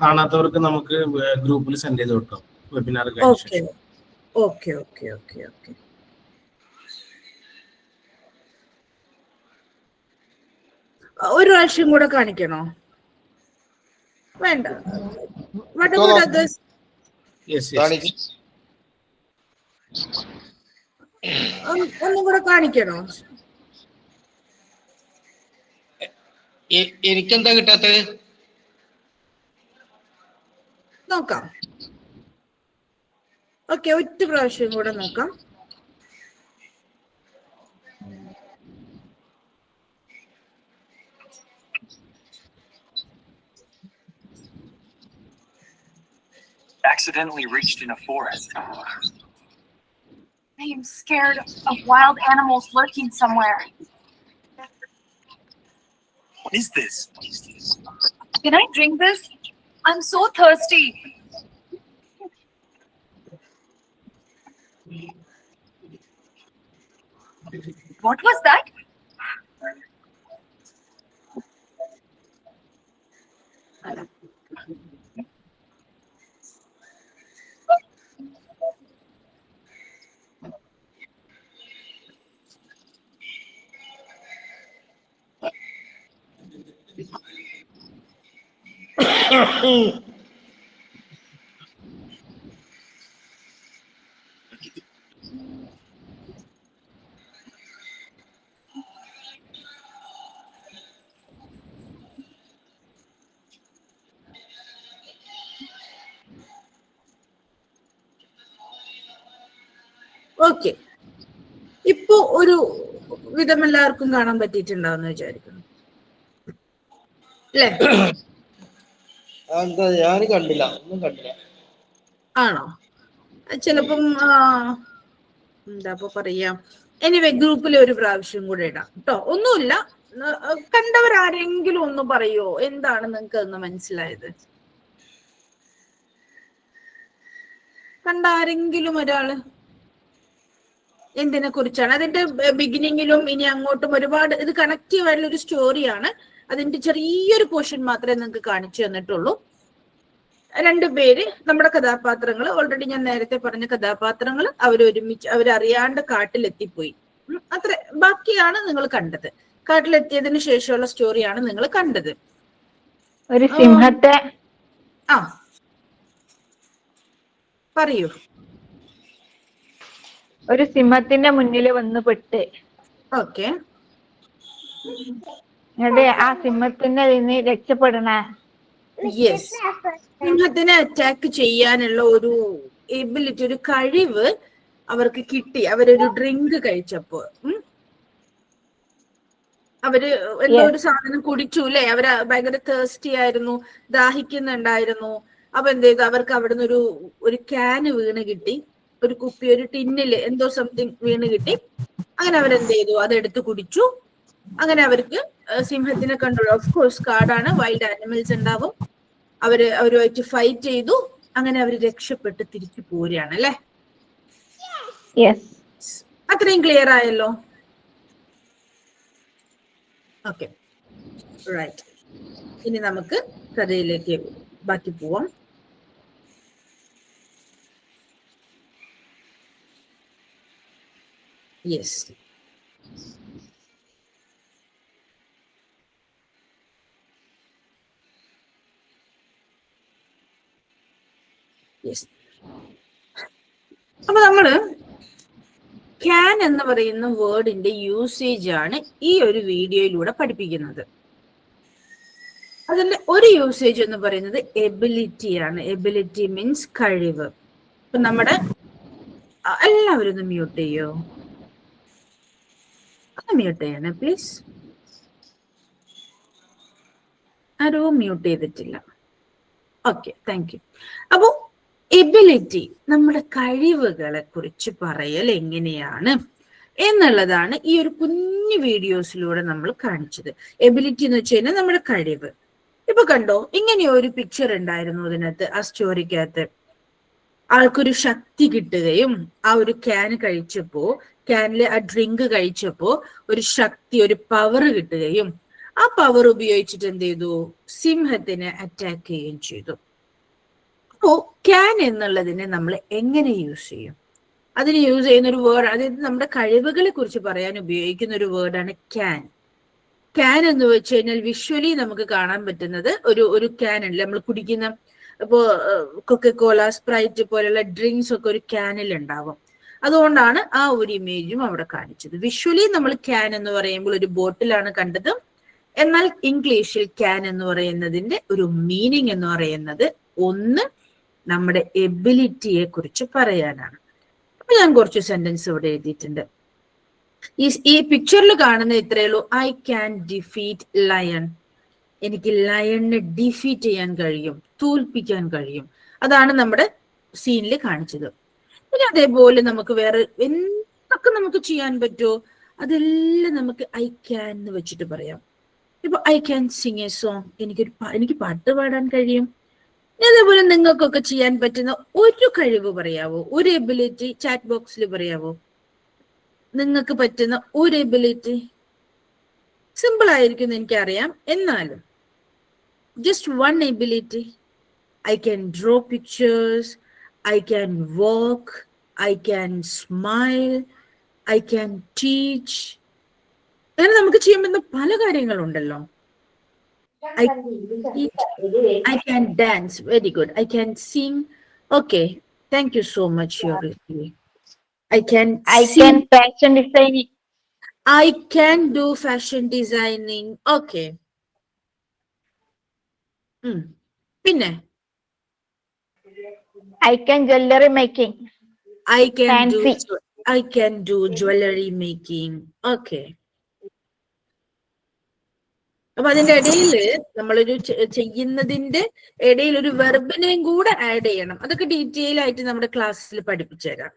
F: കാണാത്തവർക്ക് നമുക്ക് ഗ്രൂപ്പിൽ സെൻഡ് ചെയ്ത് കൊടുക്കാം വെബിനാർ കഴിഞ്ഞ
A: ഓക്കെ
F: ശേഷം.
A: Okay okay okay okay. ഒരു പ്രാവശ്യം കൂടെ കാണിക്കണോ? വേണ്ട. What about others?
F: Yes yes.
D: കാണിക്ക്.
A: ഒന്നും കൂടെ കാണിക്കണോ?
D: എനിക്കെന്താ കിട്ടാത്തത്?
A: നോക്കാം. ഓക്കെ, ഒറ്റ പ്രാവശ്യം കൂടെ നോക്കാം.
G: Accidentally reached in a forest.
C: I am scared of wild animals lurking somewhere.
G: What is this?
C: Can I drink this? I'm so thirsty. What was that?
A: Okay, ഇപ്പൊ ഒരു വിധം എല്ലാവർക്കും കാണാൻ പറ്റിയിട്ടുണ്ടാവുന്ന വിചാരിക്കുന്നു അല്ലേ?
D: എന്താ ഞാൻ കണ്ടില്ല, ഒന്നും കണ്ടില്ല.
A: ആണോ? ചിലപ്പം എന്താ ഇപ്പൊ പറയാ. എനിവേ, ഗ്രൂപ്പിൽ ഒരു പ്രാവശ്യം കൂടെ ഇടാം കേട്ടോ. ഒന്നുമില്ല, കണ്ടവരാരെങ്കിലും ഒന്ന് പറയോ എന്താണ് നിങ്ങൾക്ക് ഒന്ന് മനസ്സിലായത്? കണ്ട ആരെങ്കിലും ഒരാള് എന്തിനെ കുറിച്ചാണ്? അതിന്റെ ബിഗിനിങ്ങിലും ഇനി അങ്ങോട്ടും ഒരുപാട് ഇത് കണക്റ്റീവ് ആയിട്ടുള്ള ഒരു സ്റ്റോറിയാണ്. അതിന്റെ ചെറിയൊരു പോർഷൻ മാത്രമേ നിങ്ങൾക്ക് കാണിച്ചു തന്നിട്ടുള്ളൂ. രണ്ടുപേര് നമ്മുടെ കഥാപാത്രങ്ങൾ, ഓൾറെഡി ഞാൻ നേരത്തെ പറഞ്ഞ കഥാപാത്രങ്ങൾ, അവരറിയാണ്ട് കാട്ടിലെത്തിപ്പോയി. അത്ര ബാക്കിയാണ് നിങ്ങൾ കണ്ടത്. കാട്ടിലെത്തിയതിനു ശേഷമുള്ള സ്റ്റോറിയാണ് നിങ്ങൾ കണ്ടത്.
H: ഒരു സിംഹത്തെ
A: പറയൂ.
H: ഒരു സിംഹത്തിന്റെ മുന്നിൽ വന്ന് പെട്ട്.
A: ഓക്കെ,
H: അതെ, ആ സിംഹത്തിന്റെ നിന്ന് രക്ഷപ്പെടണ.
A: യെസ്, സിംഹത്തിനെ അറ്റാക്ക് ചെയ്യാനുള്ള ഒരു എബിലിറ്റി, ഒരു കഴിവ് അവർക്ക് കിട്ടി. അവരൊരു ഡ്രിങ്ക് കഴിച്ചപ്പോ അവര് എന്തോ ഒരു സാധനം കുടിച്ചു അല്ലെ? അവര് ഭയങ്കര തേഴ്സ്റ്റി ആയിരുന്നു, ദാഹിക്കുന്നുണ്ടായിരുന്നു. അപ്പൊ എന്ത് ചെയ്തു? അവർക്ക് അവിടുന്ന് ഒരു ക്യാന് വീണ് കിട്ടി, ഒരു കുപ്പി, ഒരു ടിന്നില് എന്തോ സംതിങ് വീണ് കിട്ടി. അങ്ങനെ അവരെന്ത് ചെയ്തു? അതെടുത്ത് കുടിച്ചു. അങ്ങനെ അവർക്ക് സിംഹത്തിനെ കണ്ടുള്ളൂ. ഓഫ് കോഴ്സ് കാടാണ്, വൈൽഡ് ആനിമൽസ് ഉണ്ടാവും. അവരുമായിട്ട് ഫൈറ്റ് ചെയ്തു. അങ്ങനെ അവര് രക്ഷപ്പെട്ട് തിരിച്ചു പോരുകയാണ് അല്ലെ? അത്രയും ക്ലിയർ ആയല്ലോ? Okay, right. ഇനി നമുക്ക് കഥയിലേക്ക് ബാക്കി പോവാം. Yes, yes. അപ്പൊ നമ്മള് ക്യാൻ എന്ന് പറയുന്ന വേർഡിന്റെ യൂസേജ് ആണ് ഈ ഒരു വീഡിയോയിലൂടെ പഠിപ്പിക്കുന്നത്. അതിന്റെ ഒരു യൂസേജ് എന്ന് പറയുന്നത് എബിലിറ്റി ആണ്. എബിലിറ്റി മീൻസ് കഴിവ്. ഇപ്പൊ നമ്മുടെ എല്ലാവരും ഒന്ന് മ്യൂട്ട് ചെയ്യോ? മ്യൂട്ട് ചെയ്യണേ പ്ലീസ്. ആരും മ്യൂട്ട് ചെയ്തിട്ടില്ല. Okay, thank you. അപ്പോ എബിലിറ്റി, നമ്മുടെ കഴിവുകളെ കുറിച്ച് പറയൽ എങ്ങനെയാണ് എന്നുള്ളതാണ് ഈ ഒരു കുഞ്ഞു വീഡിയോസിലൂടെ നമ്മൾ കാണിച്ചത്. എബിലിറ്റി എന്ന് വെച്ച് കഴിഞ്ഞാൽ നമ്മുടെ കഴിവ്. ഇപ്പൊ കണ്ടോ, ഇങ്ങനെ ഒരു പിക്ചർ ഉണ്ടായിരുന്നു അതിനകത്ത്, ആ സ്റ്റോറിക്കകത്ത്. ആൾക്കൊരു ശക്തി കിട്ടുകയും ആ ഒരു ക്യാൻ കഴിച്ചപ്പോ, ക്യാനിലെ ആ ഡ്രിങ്ക് കഴിച്ചപ്പോ ഒരു ശക്തി, ഒരു പവർ കിട്ടുകയും ആ പവർ ഉപയോഗിച്ചിട്ട് എന്ത് ചെയ്തു, സിംഹത്തിനെ അറ്റാക്ക് ചെയ്യുകയും ചെയ്തു. അപ്പോ ക്യാൻ എന്നുള്ളതിനെ നമ്മൾ എങ്ങനെ യൂസ് ചെയ്യും? അതിന് യൂസ് ചെയ്യുന്ന ഒരു വേർഡ്, അതായത് നമ്മുടെ കഴിവുകളെ കുറിച്ച് പറയാൻ ഉപയോഗിക്കുന്ന ഒരു വേർഡാണ് ക്യാൻ. ക്യാൻ എന്ന് വെച്ച് കഴിഞ്ഞാൽ വിഷ്വലി നമുക്ക് കാണാൻ പറ്റുന്നത് ഒരു ക്യാൻ ഉണ്ട്, നമ്മൾ കുടിക്കുന്ന ഇപ്പോ കൊക്കക്കോല, സ്പ്രൈറ്റ് പോലെയുള്ള ഡ്രിങ്ക്സ് ഒക്കെ ഒരു ക്യാനിൽ ഉണ്ടാവും. അതുകൊണ്ടാണ് ആ ഒരു ഇമേജും അവിടെ കാണിച്ചത്. വിഷ്വലി നമ്മൾ ക്യാൻ എന്ന് പറയുമ്പോൾ ഒരു ബോട്ടിലാണ് കണ്ടത്. എന്നാൽ ഇംഗ്ലീഷിൽ ക്യാൻ എന്ന് പറയുന്നതിന്റെ ഒരു മീനിങ് എന്ന് പറയുന്നത് ഒന്ന് നമ്മുടെ എബിലിറ്റിയെ കുറിച്ച് പറയാനാണ്. അപ്പൊ ഞാൻ കുറച്ച് സെന്റൻസ് ഇവിടെ എഴുതിയിട്ടുണ്ട്. ഈ പിക്ചറിൽ കാണുന്ന ഇത്രയേ ഉള്ളൂ. I can defeat lion. എനിക്ക് ലയണിനെ ഡിഫീറ്റ് ചെയ്യാൻ കഴിയും, തോൽപ്പിക്കാൻ കഴിയും. അതാണ് നമ്മുടെ സീനിൽ കാണിച്ചത്. പിന്നെ അതേപോലെ നമുക്ക് വേറെ എന്തൊക്കെ നമുക്ക് ചെയ്യാൻ പറ്റുമോ അതെല്ലാം നമുക്ക് ഐ ക്യാൻ എന്ന് വെച്ചിട്ട് പറയാം. ഇപ്പൊ I can Singh A song. എനിക്ക് പാട്ട് പാടാൻ കഴിയും. അതേപോലെ നിങ്ങൾക്കൊക്കെ ചെയ്യാൻ പറ്റുന്ന ഒരു കഴിവ് പറയാവോ? ഒരു എബിലിറ്റി ചാറ്റ് ബോക്സിൽ പറയാവോ? നിങ്ങൾക്ക് പറ്റുന്ന ഒരു എബിലിറ്റി. സിമ്പിൾ ആയിരിക്കും എനിക്കറിയാം, എന്നാലും just one ability. I can draw pictures, I can walk, I can smile, I can teach. അങ്ങനെ നമുക്ക് ചെയ്യാൻ പറ്റുന്ന പല കാര്യങ്ങളുണ്ടല്ലോ. I can dance. Very good. I can sing. Okay. Thank you so much. I can
H: fashion designing.
A: I can do fashion designing. Okay. Pinne.
H: I can jewelry making.
A: I can do jewelry making. Okay. അപ്പൊ അതിന്റെ ഇടയിൽ നമ്മളൊരു ചെയ്യുന്നതിന്റെ ഇടയിൽ ഒരു വെർബിനെയും കൂടെ ആഡ് ചെയ്യണം. അതൊക്കെ ഡീറ്റെയിൽ ആയിട്ട് നമ്മുടെ ക്ലാസ്സിൽ പഠിപ്പിച്ചു തരാം.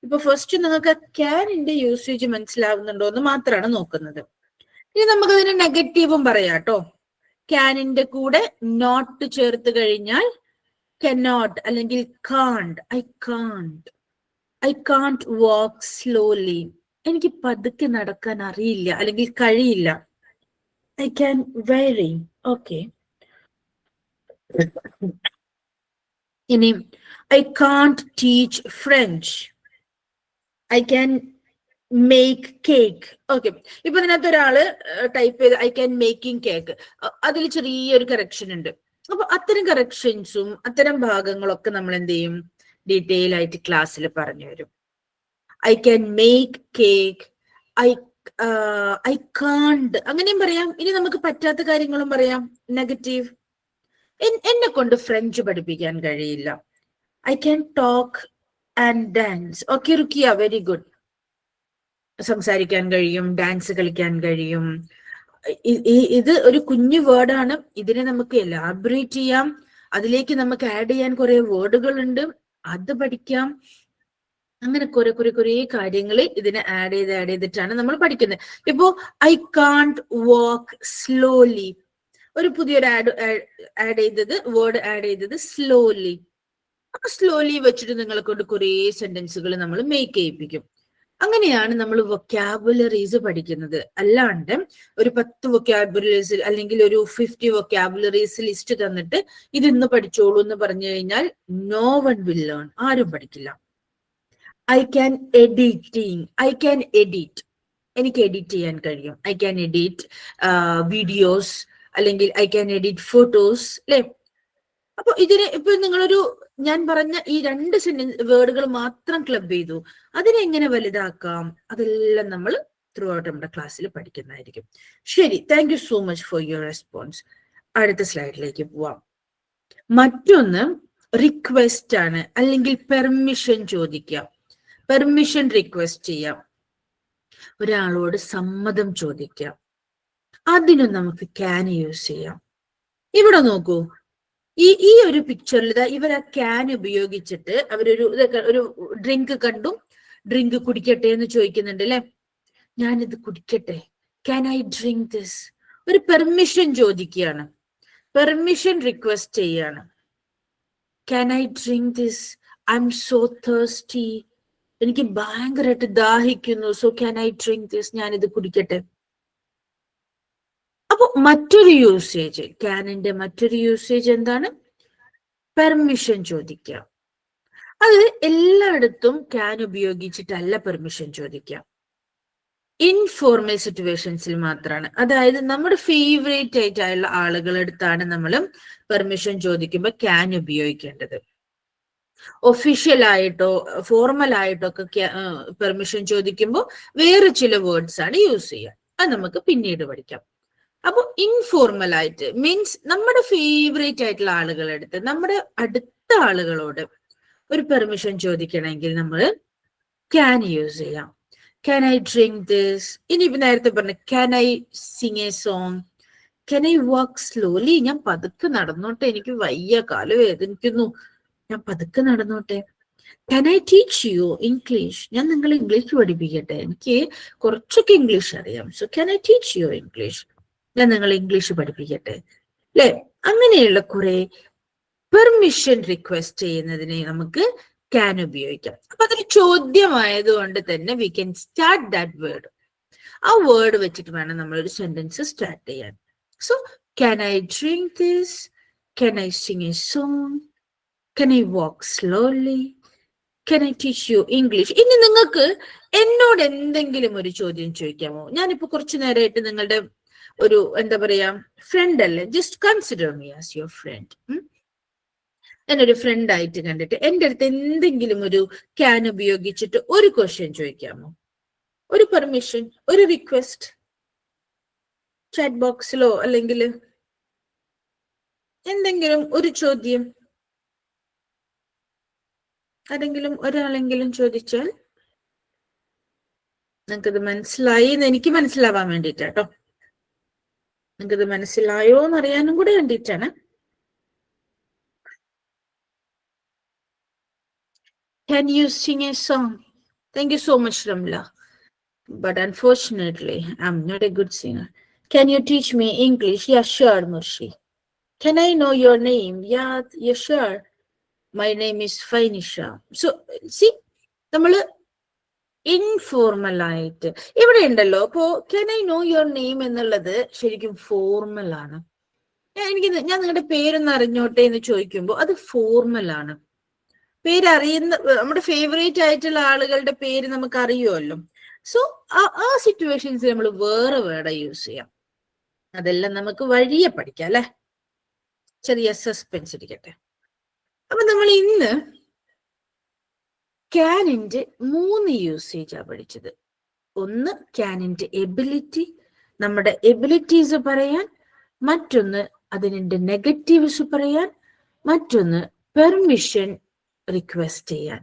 A: ഇപ്പൊ ഫസ്റ്റ് നിങ്ങൾക്ക് ക്യാനിന്റെ യൂസേജ് മനസ്സിലാവുന്നുണ്ടോ എന്ന് മാത്രമാണ് നോക്കുന്നത്. ഇനി നമുക്കതിന് നെഗറ്റീവും പറയാം കേട്ടോ. ക്യാനിന്റെ കൂടെ നോട്ട് ചേർത്ത് കഴിഞ്ഞാൽ കനോട്ട് അല്ലെങ്കിൽ കാണ്ട്. I can't walk slowly. എനിക്ക് പതുക്കെ നടക്കാൻ അറിയില്ല അല്ലെങ്കിൽ കഴിയില്ല. I can vary. Okay. ഇനി I can't teach French. I can make cake. Okay. ഇപ്പൊ ഇതിനകത്ത് ഒരാള് ടൈപ്പ് ചെയ്ത് I can making cake. അതിൽ ചെറിയൊരു കറക്ഷൻ ഉണ്ട്. അപ്പൊ അത്തരം കറക്ഷൻസും അത്തരം ഭാഗങ്ങളൊക്കെ നമ്മൾ എന്ത് ചെയ്യും, ഡീറ്റെയിൽ ആയിട്ട് ക്ലാസ്സിൽ പറഞ്ഞു തരും. I can make cake. I can't. അങ്ങനെയും പറയാം. ഇനി നമുക്ക് പറ്റാത്ത കാര്യങ്ങളും പറയാം. നെഗറ്റീവ്. എന്നെ കൊണ്ട് ഫ്രഞ്ച് പഠിപ്പിക്കാൻ കഴിയില്ല. I can talk and dance. Okay, ruqyah, very good. സംസാരിക്കാൻ കഴിയും, ഡാൻസ് കളിക്കാൻ കഴിയും. ഇത് ഒരു കുഞ്ഞു വേർഡാണ്. ഇതിനെ നമുക്ക് എലാബറേറ്റ് ചെയ്യാം. അതിലേക്ക് നമുക്ക് ആഡ് ചെയ്യാൻ കുറെ വേർഡുകൾ ഉണ്ട്, അത് പഠിക്കാം. അങ്ങനെ കുറെ കാര്യങ്ങൾ ഇതിനെ ആഡ് ചെയ്തിട്ടാണ് നമ്മൾ പഠിക്കുന്നത്. ഇപ്പോ ഐ കാണ്ട് വാക്ക് സ്ലോലി. ഒരു പുതിയൊരു ആഡ് ചെയ്തത്, വേർഡ് ആഡ് ചെയ്തത് സ്ലോലി. അപ്പൊ സ്ലോലി വെച്ചിട്ട് നിങ്ങളെ കൊണ്ട് കുറെ സെന്റൻസുകൾ നമ്മൾ മേക്ക് ചെയ്യിപ്പിക്കും. അങ്ങനെയാണ് നമ്മൾ വൊക്കാബുലറീസ് പഠിക്കുന്നത്. അല്ലാണ്ട് ഒരു 10 വൊക്കാബുലറീസ് അല്ലെങ്കിൽ ഒരു 50 വൊക്കാബുലറീസ് ലിസ്റ്റ് തന്നിട്ട് ഇതിന്ന് പഠിച്ചോളൂ എന്ന് പറഞ്ഞു കഴിഞ്ഞാൽ നോ വൺ വിൽ ലേൺ. ആരും പഠിക്കില്ല. I can edit. എനിക്ക് എഡിറ്റ് ചെയ്യാൻ കഴിയും. I can edit വീഡിയോസ് അല്ലെങ്കിൽ I can edit ഫോട്ടോസ്, അല്ലെ? അപ്പൊ ഇതിന് ഇപ്പൊ നിങ്ങളൊരു ഞാൻ പറഞ്ഞ ഈ 2 വേർഡുകൾ മാത്രം ക്ലബ് ചെയ്തു. അതിനെങ്ങനെ വലുതാക്കാം അതെല്ലാം നമ്മൾ ത്രൂ ഔട്ട് നമ്മുടെ ക്ലാസ്സിൽ പഠിക്കുന്നതായിരിക്കും. ശരി, thank you so much for your response. അടുത്ത സ്ലൈഡിലേക്ക് പോവാം. മറ്റൊന്ന് റിക്വസ്റ്റ് ആണ്, അല്ലെങ്കിൽ പെർമിഷൻ ചോദിക്കാം. പെർമിഷൻ റിക്വസ്റ്റ് ചെയ്യാം. ഒരാളോട് സമ്മതം ചോദിക്കാം. അതിനും നമുക്ക് ക്യാൻ യൂസ് ചെയ്യാം. ഇവിടെ നോക്കൂ, ഈ ഒരു പിക്ചറിൽ ഇവർ ആ ക്യാൻ ഉപയോഗിച്ചിട്ട് അവരൊരു ഒരു ഡ്രിങ്ക് കണ്ടു. ഡ്രിങ്ക് കുടിക്കട്ടെ എന്ന് ചോദിക്കുന്നുണ്ട്, അല്ലെ? ഞാനിത് കുടിക്കട്ടെ, ക്യാൻ ഐ ഡ്രിങ്ക് ദിസ്? ഒരു പെർമിഷൻ ചോദിക്കുകയാണ്, പെർമിഷൻ റിക്വസ്റ്റ് ചെയ്യാണ്. Can I drink this? I'm so thirsty. എനിക്ക് ഭയങ്കരമായിട്ട് ദാഹിക്കുന്നു. So can I drink this? ഞാനിത് കുടിക്കട്ടെ. അപ്പൊ മറ്റൊരു യൂസേജ്, ക്യാനിന്റെ മറ്റൊരു യൂസേജ് എന്താണ്? പെർമിഷൻ ചോദിക്കാം. അത് എല്ലായിടത്തും ക്യാൻ ഉപയോഗിച്ചിട്ടല്ല പെർമിഷൻ ചോദിക്കാം. ഇൻഫോർമൽ സിറ്റുവേഷൻസിൽ മാത്രമാണ്. അതായത് നമ്മുടെ ഫേവറേറ്റ് ആയിട്ടുള്ള ആളുകളെടുത്താണ് നമ്മൾ പെർമിഷൻ ചോദിക്കുമ്പോൾ ക്യാൻ ഉപയോഗിക്കേണ്ടത്. ഒഫീഷ്യൽ ആയിട്ടോ ഫോർമൽ ആയിട്ടോ ഒക്കെ പെർമിഷൻ ചോദിക്കുമ്പോൾ വേറെ ചില വേർഡ്സ് ആണ് യൂസ് ചെയ്യുക. അത് നമുക്ക് പിന്നീട് പഠിക്കാം. അപ്പൊ ഇൻഫോർമൽ ആയിട്ട് മീൻസ് നമ്മുടെ ഫേവറേറ്റ് ആയിട്ടുള്ള ആളുകളെടുത്ത്, നമ്മുടെ അടുത്ത ആളുകളോട് ഒരു പെർമിഷൻ ചോദിക്കണമെങ്കിൽ നമ്മൾ ക്യാൻ യൂസ് ചെയ്യാം. Can I drink this? ഇനിയിപ്പോ നേരത്തെ പറഞ്ഞു can I sing a song? Can I walk slowly? ഞാൻ പതുക്കെ നടന്നോട്ടെ, എനിക്ക് വയ്യ, കാല് വേദനിക്കുന്നു, ഞാൻ പതുക്കെ നടന്നോട്ടെ. Can I teach you English? ഞാൻ നിങ്ങളെ ഇംഗ്ലീഷ് പഠിപ്പിക്കട്ടെ, എനിക്ക് കുറച്ചൊക്കെ ഇംഗ്ലീഷ് അറിയാം. So can I teach you English? ഞാൻ നിങ്ങളെ ഇംഗ്ലീഷ് പഠിപ്പിക്കട്ടെ. അല്ലെ? അങ്ങനെയുള്ള കുറെ പെർമിഷൻ റിക്വസ്റ്റ് ചെയ്യുന്നതിനെ നമുക്ക് ക്യാൻ ഉപയോഗിക്കാം. അപ്പൊ അതൊരു ചോദ്യമായതുകൊണ്ട് തന്നെ we can start that word. ആ വേർഡ് വെച്ചിട്ട് വേണം നമ്മളൊരു സെന്റൻസ് സ്റ്റാർട്ട് ചെയ്യാൻ. So can I drink this? Can I sing a song? Can I walk slowly? Can I teach you English? ഇനി നിങ്ങൾക്ക് എന്നോട് എന്തെങ്കിലും ഒരു ചോദ്യം ചോദിക്കാമോ? ഞാനിപ്പോ കുറച്ചു നേരമായിട്ട് നിങ്ങളുടെ ഒരു എന്താ പറയാ ഫ്രണ്ട് അല്ലേ, just consider me as your friend. എന്നൊരു ഫ്രണ്ട് ആയിട്ട് കണ്ടിട്ട് എൻ്റെ അടുത്ത് എന്തെങ്കിലും ഒരു ക്യാൻ ഉപയോഗിച്ചിട്ട് ഒരു ക്വസ്റ്റ്യൻ ചോദിക്കാമോ? ഒരു പെർമിഷൻ, ഒരു റിക്വസ്റ്റ് ചാറ്റ് ബോക്സിലോ അല്ലെങ്കിൽ എന്തെങ്കിലും ഒരു ചോദ്യം ആരെങ്കിലും ഒരാളെങ്കിലും ചോദിച്ചാൽ നിങ്ങൾക്കത് മനസ്സിലായി എന്ന് എനിക്ക് മനസ്സിലാവാൻ വേണ്ടിയിട്ടാട്ടോ. നിങ്ങൾക്കത് മനസ്സിലായോ എന്നറിയാനും കൂടെ വേണ്ടിയിട്ടാണ്. Can you sing a song? Thank you so much, Ramla. But unfortunately, I'm not a good singer. Can you teach me English? Yeah, sure, Murshi. Can I know your name? Yeah, sure. My name is Fainisha. So, see, നമ്മൾ ഇൻഫോർമൽ ആയിട്ട് ഇവിടെ ഉണ്ടല്ലോ. അപ്പോ can I know your name എന്നുള്ളത് ശരിക്കും ഫോർമൽ ആണ്. ഞാൻ നിങ്ങളുടെ പേരൊന്ന് അറിഞ്ഞോട്ടെ എന്ന് ചോദിക്കുമ്പോൾ അത് ഫോർമൽ ആണ്. പേരറിയുന്ന നമ്മുടെ ഫേവറേറ്റ് ആയിട്ടുള്ള ആളുകളുടെ പേര് നമുക്ക് അറിയുമല്ലോ. സോ ആ സിറ്റുവേഷൻസ് നമ്മൾ വേറെ വേർഡ് യൂസ് ചെയ്യാം. അതെല്ലാം നമുക്ക് വഴിയെ പഠിക്കാം അല്ലെ. ചെറിയ സസ്പെൻസ് ഇരിക്കട്ടെ. അപ്പൊ നമ്മൾ ഇന്ന് ക്യാനിന്റെ 3 യൂസേജാ പഠിച്ചത്. ഒന്ന് ക്യാനിന്റെ എബിലിറ്റി, നമ്മുടെ എബിലിറ്റീസ് പറയാൻ. മറ്റൊന്ന് അതിന്റെ നെഗറ്റീവ്സ് പറയാൻ. മറ്റൊന്ന് പെർമിഷൻ റിക്വസ്റ്റ് ചെയ്യാൻ.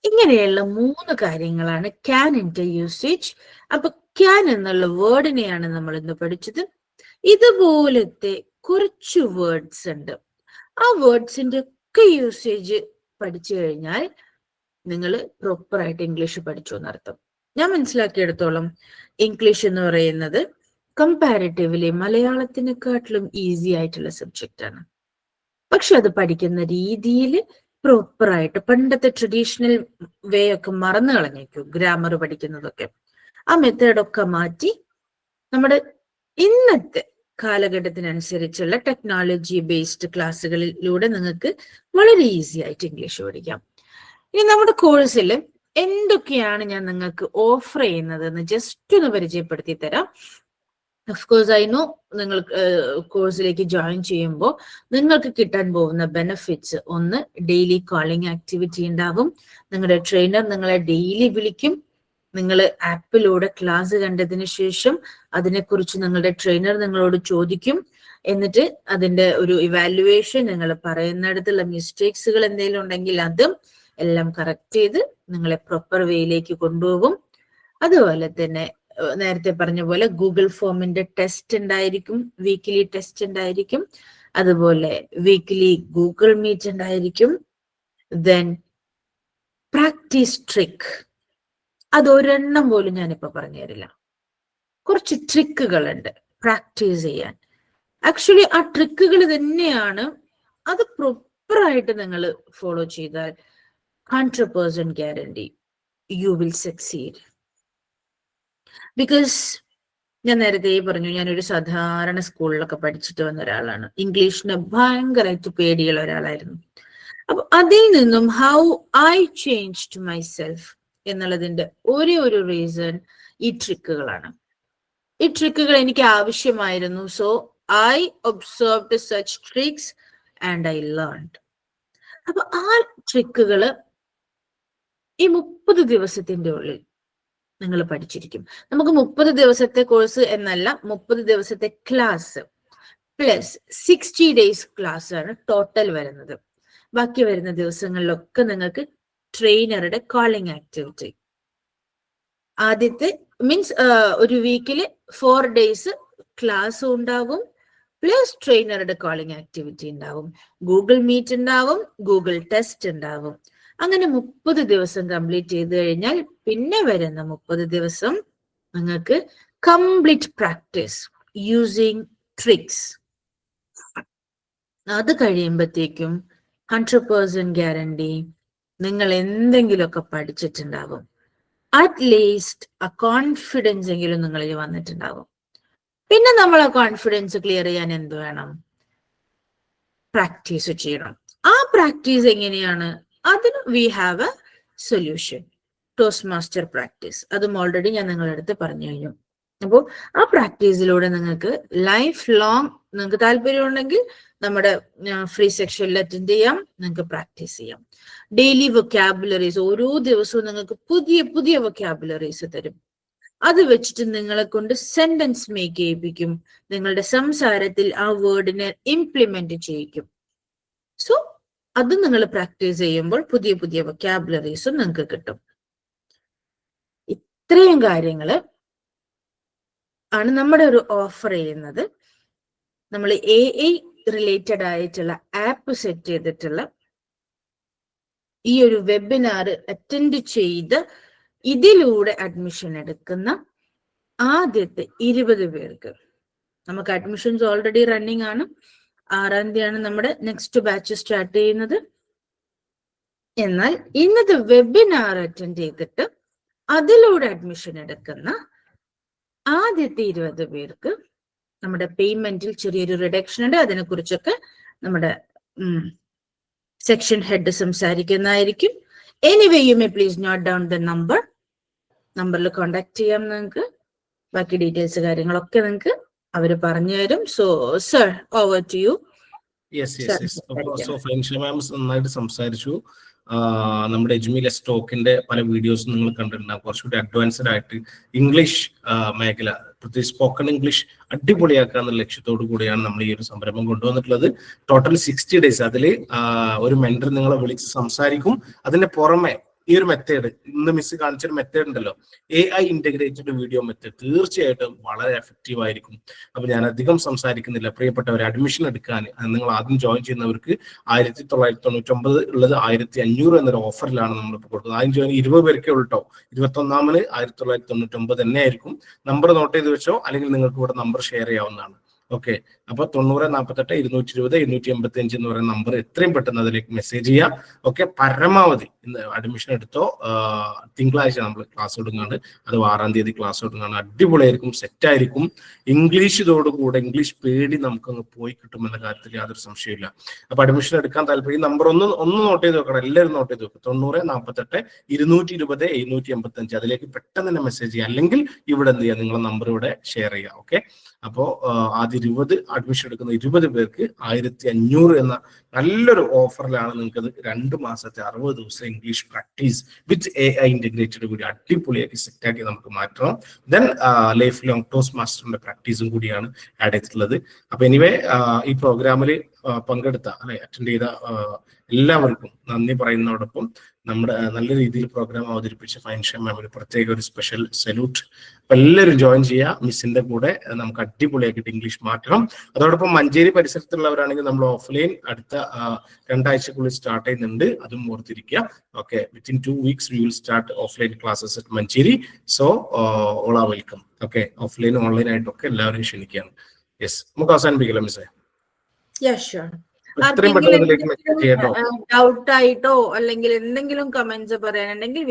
A: ഇങ്ങനെയുള്ള 3 കാര്യങ്ങളാണ് ക്യാനിന്റെ യൂസേജ്. അപ്പൊ ക്യാൻ എന്നുള്ള വേർഡിനെയാണ് നമ്മൾ ഇന്ന് പഠിച്ചത്. ഇതുപോലത്തെ കുറച്ച് വേർഡ്സ് ഉണ്ട്. ആ വേർഡ്സിന്റെ ഒക്കെ യൂസേജ് പഠിച്ചു കഴിഞ്ഞാൽ നിങ്ങൾ പ്രോപ്പറായിട്ട് ഇംഗ്ലീഷ് പഠിച്ചു എന്നർത്ഥം. ഞാൻ മനസ്സിലാക്കിയെടുത്തോളം ഇംഗ്ലീഷ് എന്ന് പറയുന്നത് കമ്പാരിറ്റീവ്ലി മലയാളത്തിനെക്കാട്ടിലും ഈസി ആയിട്ടുള്ള സബ്ജക്റ്റ് ആണ്. പക്ഷെ അത് പഠിക്കുന്ന രീതിയിൽ പ്രോപ്പറായിട്ട് പണ്ടത്തെ ട്രഡീഷണൽ വേ ഒക്കെ മറന്നു കളഞ്ഞേക്കും. ഗ്രാമർ പഠിക്കുന്നതൊക്കെ ആ മെത്തേഡൊക്കെ മാറ്റി നമ്മുടെ ഇന്നത്തെ കാലഘട്ടത്തിനനുസരിച്ചുള്ള ടെക്നോളജി ബേസ്ഡ് ക്ലാസ്സുകളിലൂടെ നിങ്ങൾക്ക് വളരെ ഈസി ആയിട്ട് ഇംഗ്ലീഷ് പഠിക്കാം. ഇനി നമ്മുടെ കോഴ്സിൽ എന്തൊക്കെയാണ് ഞാൻ നിങ്ങൾക്ക് ഓഫർ ചെയ്യുന്നത് എന്ന് ജസ്റ്റ് ഒന്ന് പരിചയപ്പെടുത്തി തരാം. ഓഫ് കോഴ്സ് ഐ നോ നിങ്ങൾ കോഴ്സിലേക്ക് ജോയിൻ ചെയ്യുമ്പോൾ നിങ്ങൾക്ക് കിട്ടാൻ പോകുന്ന ബെനിഫിറ്റ്സ്, ഒന്ന് ഡെയിലി കോളിംഗ് ആക്ടിവിറ്റി ഉണ്ടാവും. നിങ്ങളുടെ ട്രെയിനർ നിങ്ങളെ ഡെയിലി വിളിക്കും. നിങ്ങൾ ആപ്പിലൂടെ ക്ലാസ് കണ്ടതിന് ശേഷം അതിനെക്കുറിച്ച് നിങ്ങളുടെ ട്രെയിനർ നിങ്ങളോട് ചോദിക്കും. എന്നിട്ട് അതിന്റെ ഒരു ഇവാലുവേഷൻ, നിങ്ങൾ പറയുന്നിടത്തുള്ള മിസ്റ്റേക്സുകൾ എന്തെങ്കിലും ഉണ്ടെങ്കിൽ അതും എല്ലാം കറക്റ്റ് ചെയ്ത് നിങ്ങളെ പ്രോപ്പർ വേയിലേക്ക് കൊണ്ടുപോകും. അതുപോലെ തന്നെ നേരത്തെ പറഞ്ഞ പോലെ ഗൂഗിൾ ഫോമിന്റെ ടെസ്റ്റ് ഉണ്ടായിരിക്കും, വീക്കിലി ടെസ്റ്റ് ഉണ്ടായിരിക്കും. അതുപോലെ വീക്കിലി ഗൂഗിൾ മീറ്റ് ഉണ്ടായിരിക്കും. ദെൻ പ്രാക്ടീസ് ട്രിക്ക്, അതൊരെണ്ണം പോലും ഞാനിപ്പോ പറഞ്ഞു തരില്ല. കുറച്ച് ട്രിക്കുകളുണ്ട് പ്രാക്ടീസ് ചെയ്യാൻ. ആക്ച്വലി ആ ട്രിക്കുകൾ തന്നെയാണ് അത് പ്രോപ്പറായിട്ട് നിങ്ങൾ ഫോളോ ചെയ്താൽ 100% guarantee you will succeed. Because ഞാൻ നേരത്തെ പറഞ്ഞു, ഞാനൊരു സാധാരണ സ്കൂളിലൊക്കെ പഠിച്ചിട്ട് വന്ന ഒരാളാണ്. ഇംഗ്ലീഷിന് ഭയങ്കരമായിട്ട് പേടിയുള്ള ഒരാളായിരുന്നു. അപ്പൊ അതിൽ നിന്നും ഹൗ ഐ ചേഞ്ച്ഡ് മൈസെൽഫ് എന്നുള്ളതിന്റെ ഒരേ ഒരു റീസൺ ഈ ട്രിക്കുകളാണ്. ഈ ട്രിക്കുകൾ എനിക്ക് ആവശ്യമായിരുന്നു. So I observed such tricks and I learned. അപ്പൊ ആ ട്രിക്കുകള് ഈ 30 ദിവസത്തിന്റെ ഉള്ളിൽ നിങ്ങൾ പഠിച്ചിരിക്കും. നമുക്ക് 30 ദിവസത്തെ കോഴ്സ് എന്നല്ല, 30 ദിവസത്തെ ക്ലാസ് പ്ലസ് 60 ഡേയ്സ് ക്ലാസ് ആണ് ടോട്ടൽ വരുന്നത്. ബാക്കി വരുന്ന ദിവസങ്ങളിലൊക്കെ നിങ്ങൾക്ക് ട്രെയിനറുടെ കോളിംഗ് ആക്ടിവിറ്റി, ആദ്യത്തെ മീൻസ് ഒരു വീക്കില് 4 ഡേയ്സ് ക്ലാസ് ഉണ്ടാകും, പ്ലസ് ട്രെയിനറുടെ കോളിംഗ് ആക്ടിവിറ്റി ഉണ്ടാവും, ഗൂഗിൾ മീറ്റ് ഉണ്ടാവും, ഗൂഗിൾ ടെസ്റ്റ് ഉണ്ടാവും. അങ്ങനെ 30 ദിവസം കംപ്ലീറ്റ് ചെയ്ത് കഴിഞ്ഞാൽ പിന്നെ വരുന്ന 30 ദിവസം നിങ്ങൾക്ക് കംപ്ലീറ്റ് പ്രാക്ടീസ് യൂസിങ് ട്രിക്സ്. അത് കഴിയുമ്പോഴത്തേക്കും 100% ഗ്യാരണ്ടി നിങ്ങൾ എന്തെങ്കിലുമൊക്കെ പഠിച്ചിട്ടുണ്ടാവും. അറ്റ്ലീസ്റ്റ് ആ കോൺഫിഡൻസ് എങ്കിലും നിങ്ങളിൽ വന്നിട്ടുണ്ടാവും. പിന്നെ നമ്മൾ ആ കോൺഫിഡൻസ് ക്ലിയർ ചെയ്യാൻ എന്ത് വേണം? പ്രാക്ടീസ് ചെയ്യണം. ആ പ്രാക്ടീസ് എങ്ങനെയാണ്? അതിന് we have A solution, toast master practice. അതും ഓൾറെഡി ഞാൻ നിങ്ങളുടെ അടുത്ത് പറഞ്ഞു കഴിഞ്ഞു. അപ്പോൾ ആ പ്രാക്ടീസിലൂടെ നിങ്ങൾക്ക് ലൈഫ് ലോങ്, നിങ്ങൾക്ക് താല്പര്യമുണ്ടെങ്കിൽ നമ്മുടെ ഫ്രീ സെക്ഷനിൽ അറ്റൻഡ് ചെയ്യാം, നിങ്ങൾക്ക് പ്രാക്ടീസ് ചെയ്യാം. ഡെയിലി വൊക്കാബുലറീസ്, ഓരോ ദിവസവും നിങ്ങൾക്ക് പുതിയ പുതിയ വൊക്കാബുലറീസ് തരും. അത് വെച്ചിട്ട് നിങ്ങളെ കൊണ്ട് സെന്റൻസ് മേക്ക് ചെയ്യിപ്പിക്കും, നിങ്ങളുടെ സംസാരത്തിൽ ആ വേർഡിനെ ഇംപ്ലിമെന്റ് ചെയ്യിക്കും. സോ അത് നിങ്ങൾ പ്രാക്ടീസ് ചെയ്യുമ്പോൾ പുതിയ പുതിയ വൊക്കാബുലറീസും നിങ്ങൾക്ക് കിട്ടും. ഇത്രയും കാര്യങ്ങള് ആണ് നമ്മുടെ ഒരു ഓഫർ ചെയ്യുന്നത്. നമ്മൾ AI റിലേറ്റഡ് ആയിട്ടുള്ള ആപ്പ് സെറ്റ് ചെയ്തിട്ടുള്ള ഈ ഒരു വെബിനാർ അറ്റൻഡ് ചെയ്ത് ഇതിലൂടെ അഡ്മിഷൻ എടുക്കുന്ന ആദ്യത്തെ 20 പേർക്ക്, നമുക്ക് അഡ്മിഷൻസ് ഓൾറെഡി റണ്ണിങ് ആണ്. 6-ാം തീയതിയാണ് നമ്മുടെ നെക്സ്റ്റ് ബാച്ച് സ്റ്റാർട്ട് ചെയ്യുന്നത്. എന്നാൽ ഇന്നത്തെ വെബിനാർ അറ്റൻഡ് ചെയ്തിട്ട് അതിലൂടെ അഡ്മിഷൻ എടുക്കുന്ന ആദ്യത്തെ 20 പേർക്ക് നമ്മുടെ പേയ്മെന്റിൽ ചെറിയൊരു റിഡക്ഷൻ ഉണ്ട്. അതിനെക്കുറിച്ചൊക്കെ നമ്മുടെ സെക്ഷൻ ഹെഡ് സംസാരിക്കുന്നതായിരിക്കും. Anyway you may please note down the നമ്പറിൽ കോണ്ടാക്ട് ചെയ്യാം നിങ്ങൾക്ക്. ബാക്കി ഡീറ്റെയിൽസ് കാര്യങ്ങളൊക്കെ നിങ്ങൾക്ക് അവർ പറഞ്ഞു തരും. So sir, over to you.
F: Ma'am നന്നായിട്ട് സംസാരിച്ചു. നമ്മുടെ എജ്മിലെ സ്റ്റോക്കിന്റെ പല വീഡിയോസും നിങ്ങൾ കണ്ടിട്ടുണ്ടാകും. കുറച്ചുകൂടി അഡ്വാൻസ്ഡ് ആയിട്ട് ഇംഗ്ലീഷ് മേഖല, പ്രത്യേകിച്ച് സ്പോക്കൺ ഇംഗ്ലീഷ് അടിപൊളിയാക്കുക എന്ന ലക്ഷ്യത്തോടു കൂടിയാണ് നമ്മൾ ഈ ഒരു സംരംഭം കൊണ്ടുവന്നിട്ടുള്ളത്. Total 60 days. അതിൽ ഒരു മെന്റർ നിങ്ങളെ വിളിച്ച് സംസാരിക്കും. അതിന്റെ പുറമെ ഈ ഒരു മെത്തേഡ്, ഇന്ന് മിസ് കാണിച്ചൊരു മെത്തേഡ് ഉണ്ടല്ലോ, AI ഇന്റഗ്രേറ്റഡ് വീഡിയോ മെത്തേഡ്, തീർച്ചയായിട്ടും വളരെ എഫക്റ്റീവ് ആയിരിക്കും. അപ്പൊ ഞാൻ അധികം സംസാരിക്കുന്നില്ല. പ്രിയപ്പെട്ടവർ, അഡ്മിഷൻ എടുക്കാൻ നിങ്ങൾ ആദ്യം ജോയിൻ ചെയ്യുന്നവർക്ക് 1999 ഉള്ളത് 1500 എന്നൊരു ഓഫറിലാണ് നമ്മളിപ്പോൾ കൊടുക്കുന്നത്. ആദ്യം ജോയിൻ 20 പേർക്കേ ഉള്ളൂ കേട്ടോ. 21-ാമത് 1999 തന്നെ ആയിരിക്കും. നമ്പർ നോട്ട് ചെയ്ത് വെച്ചോ, അല്ലെങ്കിൽ നിങ്ങൾക്ക് ഇവിടെ നമ്പർ ഷെയർ ചെയ്യാവുന്നതാണ്. ഓക്കെ, അപ്പൊ 9048 220 285 എന്ന് പറയുന്ന നമ്പർ എത്രയും പെട്ടെന്ന് അതിലേക്ക് മെസ്സേജ് ചെയ്യാം. ഓക്കെ, പരമാവധി ഇന്ന് അഡ്മിഷൻ എടുത്തോ. തിങ്കളാഴ്ച നമ്മൾ ക്ലാസ് തുടങ്ങുകയാണ്, അത് 6-ാം തീയതി ക്ലാസ് തുടങ്ങുകയാണ്. അടിപൊളിയായിരിക്കും, സെറ്റായിരിക്കും. ഇംഗ്ലീഷിനോടുകൂടെ ഇംഗ്ലീഷ് പേടി നമുക്കങ്ങ് പോയി കിട്ടുമെന്ന കാര്യത്തിൽ യാതൊരു സംശയമില്ല. അപ്പൊ അഡ്മിഷൻ എടുക്കാൻ താല്പര്യം നമ്പർ ഒന്ന് നോട്ട് ചെയ്ത് വെക്കണം. എല്ലാവരും നോട്ട് ചെയ്ത് വെക്കും. 9048 220 785. അതിലേക്ക് പെട്ടെന്ന് തന്നെ മെസ്സേജ് ചെയ്യുക, അല്ലെങ്കിൽ ഇവിടെ എന്ത് ചെയ്യുക, നിങ്ങളെ നമ്പർ ഇവിടെ ഷെയർ ചെയ്യുക. ഓക്കെ, അപ്പോൾ ആദ്യം 20 അഡ്മിഷൻ എടുക്കുന്ന 20 പേർക്ക് 1500 എന്ന നല്ലൊരു ഓഫറിലാണ് നിങ്ങൾക്കത് 2 മാസത്തെ 60 ദിവസം ഇംഗ്ലീഷ് പ്രാക്ടീസ് വിത്ത് AI ഇന്റഗ്രേറ്റഡ് കൂടി അടിപൊളിയാക്കി സെറ്റാക്കി നമുക്ക് മാറ്റണം. ദെൻ ലൈഫ് ലോങ് ടോസ്റ്റ് മാസ്റ്ററിന്റെ പ്രാക്ടീസും കൂടിയാണ് ആഡ് ചെയ്തിട്ടുള്ളത്. അപ്പൊ എനിവേ ഈ പ്രോഗ്രാമിൽ പങ്കെടുത്ത അറ്റൻഡ് ചെയ്ത എല്ലാവർക്കും നന്ദി പറയുന്നതോടൊപ്പം നമ്മുടെ നല്ല രീതിയിൽ പ്രോഗ്രാം അവതരിപ്പിച്ച ഫൈൻഷ മാമിന് പ്രത്യേക ഒരു സ്പെഷ്യൽ സല്യൂട്ട്. അപ്പൊ എല്ലാവരും ജോയിൻ ചെയ്യുക. മിസ്സിന്റെ കൂടെ നമുക്ക് അടിപൊളിയാക്കിയിട്ട് ഇംഗ്ലീഷ് മാറ്റണം. അതോടൊപ്പം മഞ്ചേരി പരിസരത്തുള്ളവരാണെങ്കിൽ നമ്മൾ ഓഫ്ലൈൻ അടുത്ത 2 ആഴ്ചക്കുള്ളിൽ സ്റ്റാർട്ട് ചെയ്യുന്നുണ്ട്, അതും ഓർത്തിരിക്കുക. Okay, within 2 weeks we will start offline classes at Manjeri. So all are welcome. Okay, ഓഫ്ലൈനും ഓൺലൈൻ ആയിട്ടൊക്കെ എല്ലാവരെയും ക്ഷണിക്കുകയാണ്. യെസ്, നമുക്ക് അവസാനിപ്പിക്കില്ല മിസ്സേ?
A: Yeah, sure.
F: എത്രയും പെട്ടെന്ന് ഇതിലേക്ക് മെസ്സേജ് ചെയ്യട്ടോ.
A: ഡൗട്ട് ആയിട്ടോ അല്ലെങ്കിൽ എന്തെങ്കിലും കമന്റ്സ് പറയാനുണ്ടെങ്കിൽ